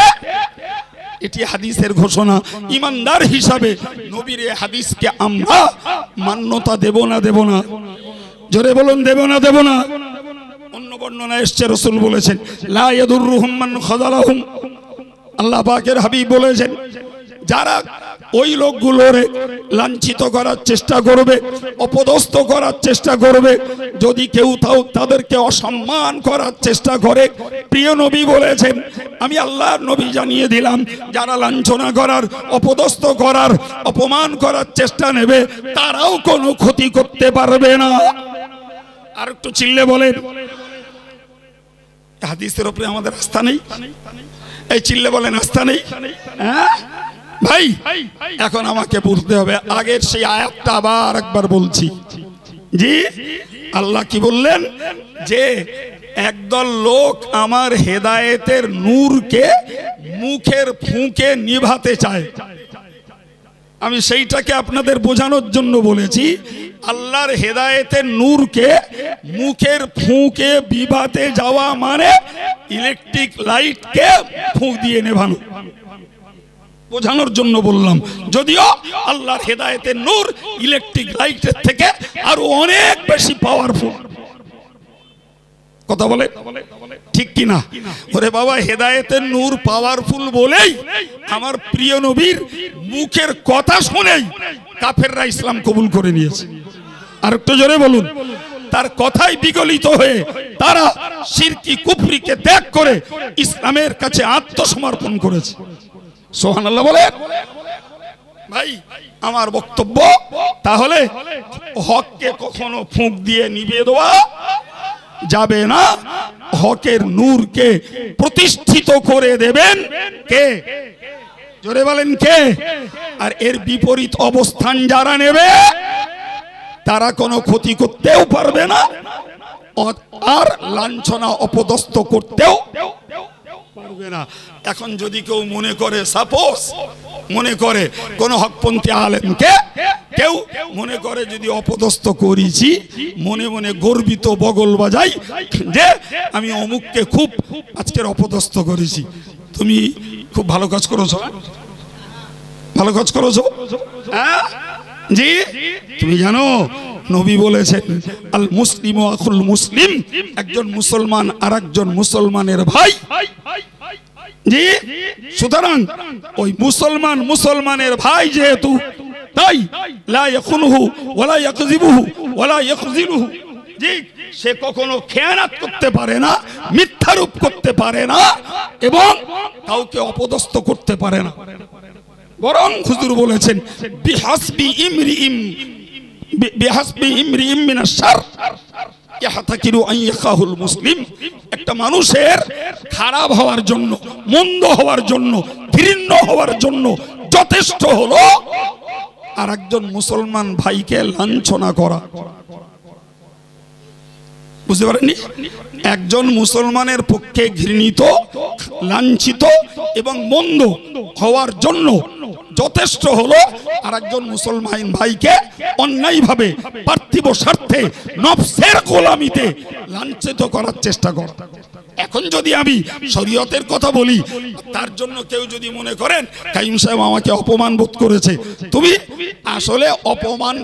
এটি হাদিসের ঘোষণা। ইমানদার হিসাবে নবীর এই হাদিসকে আমরা মান্যতা দেব না? দেব না? জোরে বলুন, দেব না? দেব না? অন্য বর্ণনা এসছে রাসূল বলেছেন লা ইয়াদুররুহুম মান খাযালাহুম। আল্লাহ পাকের হাবিব বলেছেন যারা ওই লোকগুলোর লাঞ্ছিত করার চেষ্টা করবে, অপদস্থ করার চেষ্টা করবে, যদি কেউ তাদেরকে অসম্মান করার চেষ্টা করে, প্রিয় নবী বলেছেন, আমি আল্লাহর নবী জানিয়ে দিলাম, যারা লাঞ্ছনা করার, অপদস্থ করার, অপমান করার চেষ্টা নেবে, তারাও কোনো ক্ষতি করতে পারবে না। আর একটু চিল্লে বলেন। হাদিসের উপরে আমাদের আস্থা নেই? এই চিল্লে বলেন, আস্থা নেই? হ্যাঁ ভাই, এখন আমাকে বুঝতে হবে। আগের সেই আয়াতটা আবার একবার বলছি। জি, আল্লাহ কি বললেন? যে একদল লোক আমার হেদায়েতের নূরকে মুখের ফুঁকে নিভাতে চায়। আমি সেইটাকে আপনাদের বোঝানোর জন্য বলেছি, আল্লাহর হেদায়েতের নূরকে মুখের ফুঁকে বিভাতে যাওয়া মানে ইলেকট্রিক লাইটকে ফুঁক দিয়ে নেভানো। বোঝানোর জন্য বললাম। যদিও আল্লাহর হেদায়েতের নূর ইলেকট্রিক লাইটের থেকে আরো অনেক বেশি পাওয়ারফুল। কথা বলে ঠিক কিনা? ওরে বাবা, হেদায়েতের নূর পাওয়ারফুল বলেই আমার প্রিয় নবীর মুখের কথা শুনেই কাফেররা ইসলাম কবুল করে নিয়েছে। আর একটু জোরে বলুন। তার কথাই বিগলিত হয়ে তারা শিরকি কুফরিকে ত্যাগ করে ইসলামের কাছে আত্মসমর্পণ করেছে। সুবহানাল্লাহ বলে। ভাই, আমার বক্তব্য তাহলে হককে কখনো ফুঁক দিয়ে নিভিয়ে দেওয়া যাবে না। হকের নূরকে প্রতিষ্ঠিত করে দেবেন কে? জোরে বলেন কে? আর এর বিপরীত অবস্থান যারা নেবে তারা কোনো ক্ষতি করতেও পারবে না, আর লাঞ্ছনা অপদস্থ করতেও পারবে না। এখন যদি কেউ মনে করে, সাপোজ মনে করে কোন হকপন্থী আলেমকে কেউ মনে করে যদি অপদস্থ করেছি, মনে মনে গর্বিত বগল বাজাই যে আমি অমুককে খুব আজকের অপদস্থ করেছি, তুমি খুব ভালো কাজ করেছো, ভালো কাজ করেছো। হ্যাঁ জি, তুমি জানো নবী বলেছেন আল মুসলিম আখুল মুসলিম, একজন মুসলমান আর একজন মুসলমানের ভাই। জি, সুতরাং ওই মুসলমান মুসলমানের ভাই যেহেতু, তাই লা ইয়াকুনহু ওয়ালা ইয়াকযিবুহু ওয়ালা ইয়াখযিলুহু, জি, সে কখনো খেয়ানত করতে পারে না, মিথ্যারূপ করতে পারে না এবং কাউকে অপদস্থ করতে পারে না। বরং হুজুর বলেছেন বিহাসবি ইমরিইম মিনাশ শার ইয়াহতাকিরু আন ইয়াকাহুল মুসলিম, একটা মানুষের খারাপ হওয়ার জন্য, মন্দ হওয়ার জন্য, ঘৃণ্য হওয়ার জন্য যথেষ্ট হলো আর একজন মুসলমান ভাইকে লাঞ্ছনা করা। বুঝতে পারেননি? একজন মুসলমানের পক্ষে ঘৃণিত, লাঞ্ছিত এবং মন্দ হওয়ার জন্য যথেষ্ট হলো আর একজন মুসলমান ভাইকে অন্যায়ভাবে পার্থিব স্বার্থে নফসের গোলামিতে লাঞ্ছিত করার চেষ্টা করা। এখন যদি আমি শরীয়তের কথা বলি, তার জন্য কেউ যদি মনে করেন কাইম সাহেব আমাকে অপমান বোধ করেছে, তুমি আসলে অপমান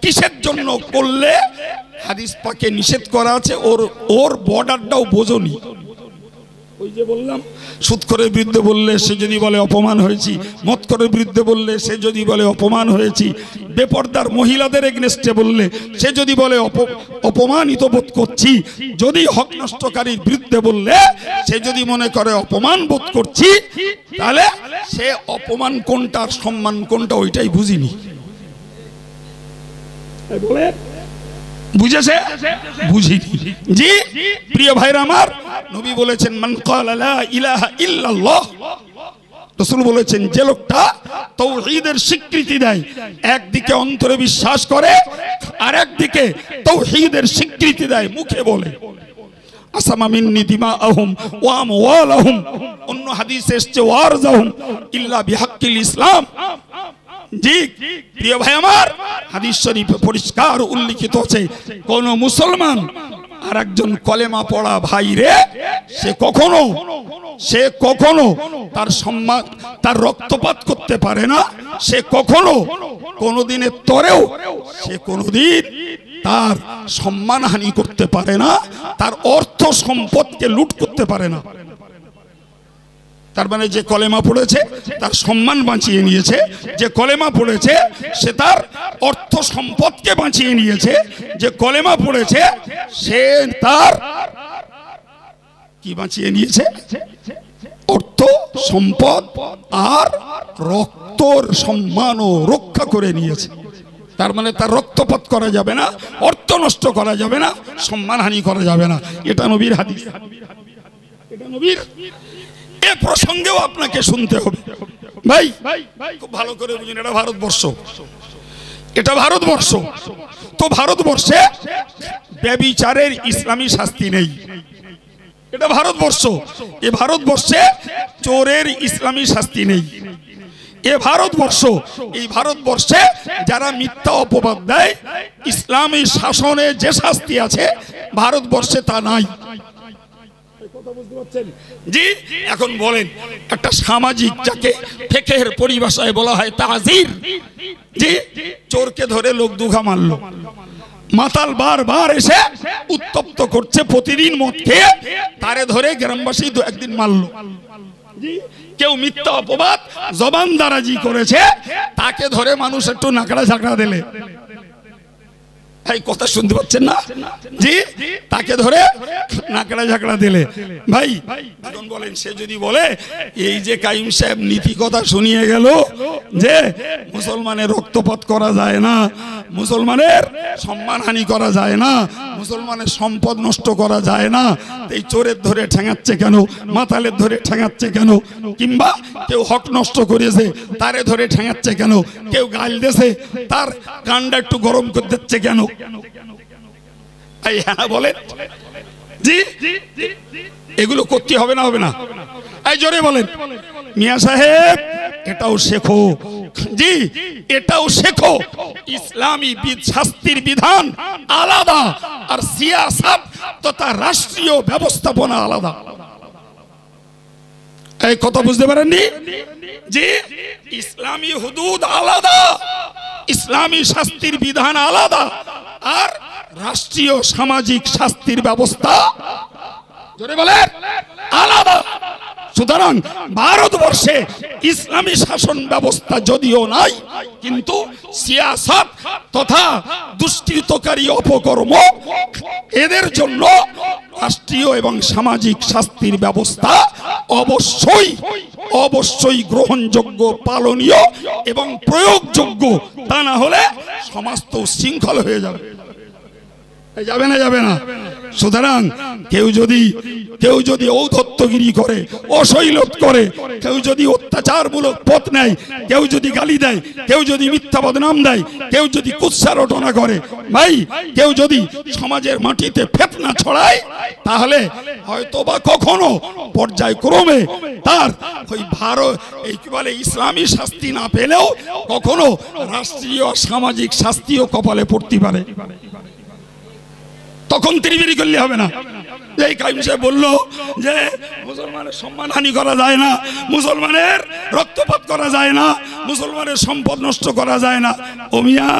কিসের জন্য করলে হাদিস পাকে নিষেধ করা আছে, ওর বর্ডারটাও বোঝনি। ওই যে বললাম, সুদখোরের বিরুদ্ধে বললে সে যদি বলে অপমান হয়েছি, মদখোরের বিরুদ্ধে বললে সে যদি বলে অপমান হয়েছি, বেপর্দার মহিলাদের এগনেস্টে বললে সে যদি বলে অপমানিত বোধ করছি, যদি হক নষ্টকারীর বিরুদ্ধে বললে সে যদি মনে করে অপমান বোধ করছি, তাহলে সে অপমান কোনটা আর সম্মান কোনটা ওইটাই বুঝিনি। বলে বুঝেছে? বুঝিনি। জি প্রিয় ভাইরা আমার, নবী বলেছেন মান ক্বালা লা ইলাহা ইল্লাল্লাহ, রাসূল বলেছেন যে লোকটা তাওহীদের স্বীকৃতি দেয়, একদিকে অন্তরে বিশ্বাস করে আর একদিকে তাওহীদের স্বীকৃতি দেয়, মুখে বলে, আসামা মিন্নি দিমাআহুম ওয়া আমওয়ালাহুম, অন্য হাদিসে এসেছে ওয়ারজাহুম ইল্লা বিহাক্কিল ইসলাম। জি প্রিয় ভাই আমার, হাদিস শরীফে পরিষ্কার উল্লেখিত আছে কোন মুসলমান আর একজন কলেমা পড়া ভাইরে সে কখনো তার সম্মান, তার রক্তপাত করতে পারে না, সে কখনো কোনোদিনের তরেও সে কোনোদিন তার সম্মানহানি করতে পারে না, তার অর্থ সম্পদকে লুট করতে পারে না। তার মানে যে কলেমা পড়েছে তার সম্মান বাঁচিয়ে নিয়েছে, যে কলেমা পড়েছে সে তার অর্থ সম্পদকে বাঁচিয়ে নিয়েছে, যে কলেমা পড়েছে সে তার কি বাঁচিয়ে নিয়েছে? অর্থ সম্পদ আর রক্তর সম্মানও রক্ষা করে নিয়েছে। তার মানে তার রক্তপাত করা যাবে না, অর্থ নষ্ট করা যাবে না, সম্মানহানি করা যাবে না। এটা নবীর হাদিস, এটা নবীর। এ প্রসঙ্গেও আপনাকে শুনতে হবে ভাই, খুব ভালো করে বুঝুন, এটা ভারতবর্ষ, এটা ভারতবর্ষ। তো ভারতবর্ষে ব্যভিচারের ইসলামী শাস্তি নেই, এটা ভারতবর্ষ। এ ভারতবর্ষে চোরের ইসলামী শাস্তি নেই, এ ভারতবর্ষ। এই ভারতবর্ষে যারা মিথ্যা অপবাদ দেয়, ইসলামী শাসনে যে শাস্তি আছে ভারতবর্ষে তা নাই। জি এখন বলেন একটা সামাজিক, যাকে ফিকহের পরিভাষায় বলা হয় তাজির, যে চোরকে ধরে লোক দুঘা মারলো, মাতাল বারবার এসে উত্তপ্ত করছে, প্রতিদিন মদ খেয়ে তারে ধরে গ্রামবাসী দু একদিন মারলো। কেউ মিথ্যা অপবাদ জবান দারাজি করেছে, তাকে ধরে মানুষ একটু নাকড়া ঝাঁকড়া দিলে, এই কথা শুনতে পাচ্ছেন না? জি, তাকে ধরে নাকড়া ঝাঁকড়া দিলে, ভাই এখন বলেন, সে যদি বলে এই যে কাইম সাহেব নীতি কথা শুনিয়ে গেল যে মুসলমানের রক্তপাত করা যায় না, মুসলমানের সম্মানহানি করা যায় না, মুসলমানের সম্পদ নষ্ট করা যায় না, এই চোরের ধরে ঠেঙাচ্ছে কেন, মাতালের ধরে ঠেঙাচ্ছে কেন, কিংবা কেউ হক নষ্ট করেছে তারে ধরে ঠেঙাচ্ছে কেন, কেউ গাল দিয়েছে তার কানটা একটু গরম করে দিচ্ছে কেন, বলেন জি, এগুলো করতে হবে না? হবে না? এই জোরে বলেন মিয়া সাহেব, এটাও শেখো। জি, এটাও শেখো। ইসলামী শাস্তির বিধান আলাদা, আর সিয়াসাত তথা রাষ্ট্রীয় ব্যবস্থাপনা আলাদা। এই কথা বুঝতে পারেননি? যে ইসলামী হুদুদ আলাদা, ইসলামী শাস্তির বিধান আলাদা, আর রাষ্ট্রীয় সামাজিক শাস্তির ব্যবস্থা জোরে বলেন আলাদা। সুতরাং ভারতবর্ষে ইসলামী শাসন ব্যবস্থা যদিও নাই, কিন্তু সিয়াসত তথা দুষ্কৃতকারী অপকর্ম এদের জন্য রাষ্ট্রীয় এবং সামাজিক শাস্তির ব্যবস্থা অবশ্যই অবশ্যই গ্রহণযোগ্য, পালনীয় এবং প্রয়োগযোগ্য। তা না হলে সমাজ তো শৃঙ্খল হয়ে যাবে। যাবে না? যাবে না। সুতরাং কেউ যদি ঔদ্ধত্যগিরি করে, অশৈলত করে, কেউ যদি অত্যাচারমূলক পথ নেয়, কেউ যদি গালি দেয়, কেউ যদি মিথ্যা বদনাম দেয়, কেউ যদি কুৎসা রটনা করে, ভাই কেউ যদি সমাজের মাটিতে ফেতনা ছড়ায়, তাহলে হয়তো বা কখনো পর্যায়ক্রমে তার ওই এই কি বলে ইসলামী শাস্তি না পেলেও কখনো রাষ্ট্রীয় সামাজিক শাস্তিও কপালে পড়তে পারে। তখন তিরিবিরি করলে হবে না। এই কাইম সাহেব বললো যে মুসলমানের সম্মানহানি করা যায় না, মুসলমানের রক্তপাত করা যায় না, মুসলমানের সম্পদ নষ্ট করা যায় না। ও মিয়া,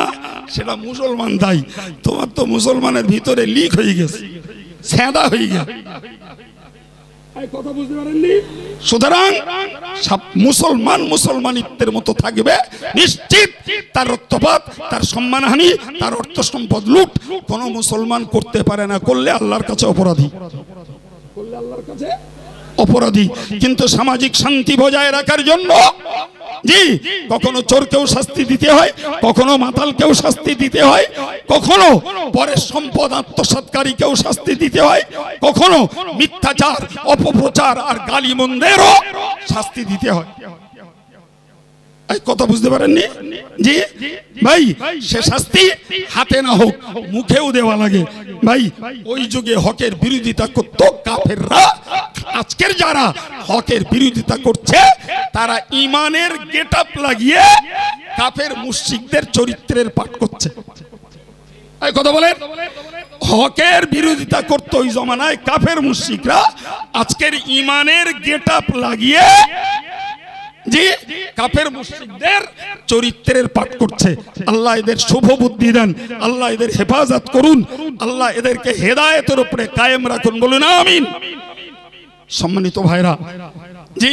সেটা মুসলমান দায়ী, তোমার তো মুসলমানের ভিতরে লিক হয়ে গেছে, ছেঁদা হয়ে গেছে। কথা বুঝতে পারেননি? সুতরাং মুসলমান মুসলমানিত্বের মতো থাকবে, নিশ্চিত তার রক্তপাত, তার সম্মানহানি, তার অর্থ সম্পদ লুট কোন মুসলমান করতে পারে না। করলে আল্লাহর কাছে অপরাধী, অপরাধী। কিন্তু সামাজিক শান্তি বজায় রাখার জন্য জি কখনো চোরকেও শাস্তি দিতে হয়, কখনো মাতালকেও শাস্তি দিতে হয়, কখনো পরের সম্পদ আত্মসাৎকারীকেও শাস্তি দিতে হয়, কখনো মিথ্যাচার, অপপ্রচার আর গালিমন্দেরও শাস্তি দিতে হয়। এই কথা বুঝতে পারেননি? জি ভাই, সে শাস্তি হাতে না হোক মুখেও দেওয়া লাগে। ভাই ওই যুগে হকের বিরোধিতা করত কাফেররা, আজকের যারা হকের বিরোধিতা করছে তারা ইমানের গেটআপ লাগিয়ে কাফের মুশরিকদের চরিত্রের পাঠ করছে। এই কথা বলেন, হকের বিরোধিতা করত ওই জমানায় কাফের মুশরিকরা, আজকের ইমানের গেটআপ লাগিয়ে জি কাফের মুশরিকদের চরিত্রের পাঠ করছে। আল্লাহ এদের শুভ বুদ্ধি দেন, আল্লাহ এদের হেফাজত করুন, আল্লাহ এদেরকে হেদায়েতের উপরে কায়েম রাখুন, বলুন আমিন। সম্মানিত ভাইরা, জি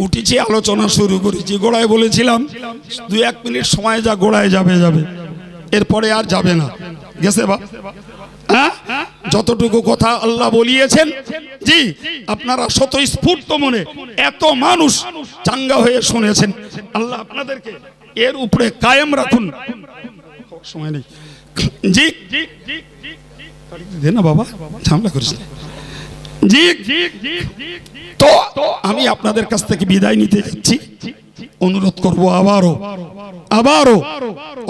উঠেছি, আলোচনা শুরু করেছি। গোড়ায় বলেছিলাম 2-1 মিনিট সময় যা গোড়ায় যাবে, এরপরে আর যাবে না। গেছে বা যতটুকু কথা আল্লাহ বলিয়েছেন, জি আপনারা স্বতঃস্ফূর্ত মনে এত মানুষ চাঙ্গা হয়ে শুনেছেন, আল্লাহ আপনাদেরকে এর উপরে কায়েম রাখুন। সময় নেই, জি দে না বাবা, ঝামেলা করিস না। জি তো আমি আপনাদের কাছ থেকে বিদায় নিতে যাচ্ছি। অনুরোধ করব আবারও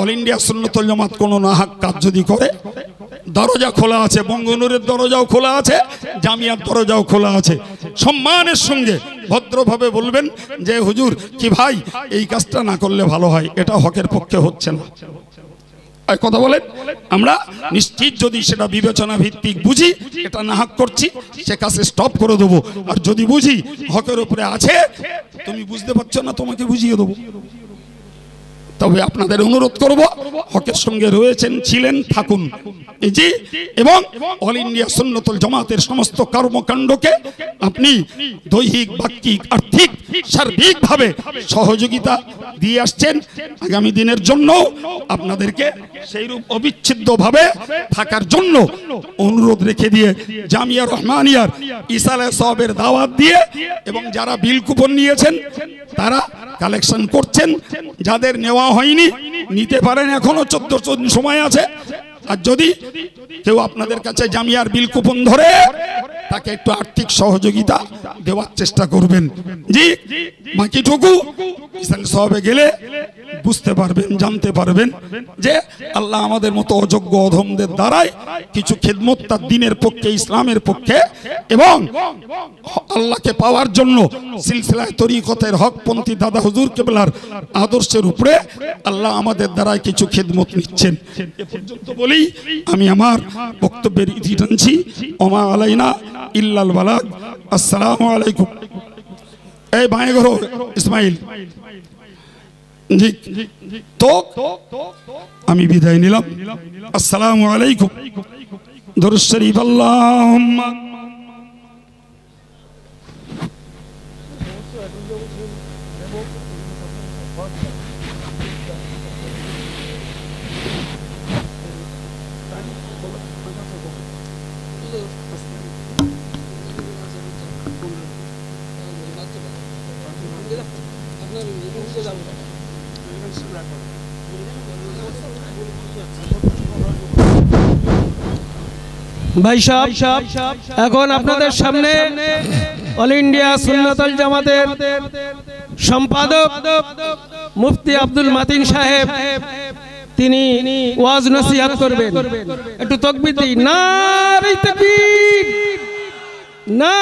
অল ইন্ডিয়া সুন্নাতুল জামাত কোন নাহক কাজ যদি করে, দরজা খোলা আছে, বঙ্গনুরের দরজাও খোলা আছে, জামিয়ার দরজাও খোলা আছে। সম্মানের সঙ্গে ভদ্রভাবে বলবেন যে হুজুর কি ভাই এই কাজটা না করলে ভালো হয়, এটা হকের পক্ষে হচ্ছে না। কথা বলেন। আমরা নিশ্চিত যদি সেটা বিবেচনা ভিত্তিক বুঝি এটা না হক করছি, সে কাছে স্টপ করে দেবো। আর যদি বুঝি হকের উপরে আছে, তুমি বুঝতে পারছো না, তোমাকে বুঝিয়ে দেবো। তবে আপনাদের অনুরোধ করব, হকের সঙ্গে রয়েছেন, ছিলেন, থাকুন। জি, এবং অল ইন্ডিয়া সুন্নতুল জামাতের সমস্ত কর্মকাণ্ডকে আপনি দৈহিক, বাক্যিক, আর্থিক, সার্বিকভাবে সহযোগিতা দিয়ে আসছেন। আগামী দিনের জন্য আপনাদেরকে সেইরূপ অবিচ্ছেদ্যভাবে থাকার জন্য অনুরোধ রেখে দিয়ে জামিয়া রহমানিয়ার ইসালে সওয়াবের দাওয়াত দিয়ে, এবং যারা বিল কুপন নিয়েছেন তারা কালেকশন করছেন, যাদের নেওয়া হয়নি নিতে পারেন, এখনো 14 দিন সময় আছে। আর যদি কেউ আপনাদের কাছে জামিয়ার বিল কুপন ধরে, তাকে একটু আর্থিক সহযোগিতা দেওয়ার চেষ্টা করবেন। জি, বাকিটুকু ইসালে সওয়াবে গেলে বুঝতে পারবেন, জানতে পারবেন যে আল্লাহ আমাদের মতো অযোগ্য অধমদের দ্বারাই কিছু খেদমত তার দ্বীনের পক্ষে, ইসলামের পক্ষে এবং আল্লাহকে পাওয়ার জন্য সিলসিলায়ে তরিকতের হকপন্থী দাদা হুজুর কেবলার আদর্শের উপরে আল্লাহ আমাদের দ্বারাই কিছু খেদমত নিচ্ছেন। এ পর্যন্ত বলি আমি আমার বক্তব্যের ইতি টানছি। ওমা আলাইনা ইল্লাল বালাগ। আসসালামু আলাইকুম। এই বাঁয়ে ঘর ইসমাইল জি, তো আমি বিদায় নিলাম। আসসালামু আলাইকুম। দরুদ শরীফ আল্লাহুম্মা ভাই সাহেব, এখন আপনাদের সামনে অল ইন্ডিয়া সুন্নাতুল জামাতের সম্পাদক মুফতি আব্দুল মাতিন সাহেব, তিনি ওয়াজ নসিহত করবেন। একটু তাকবীর দিন, নারে তাকবীর, না।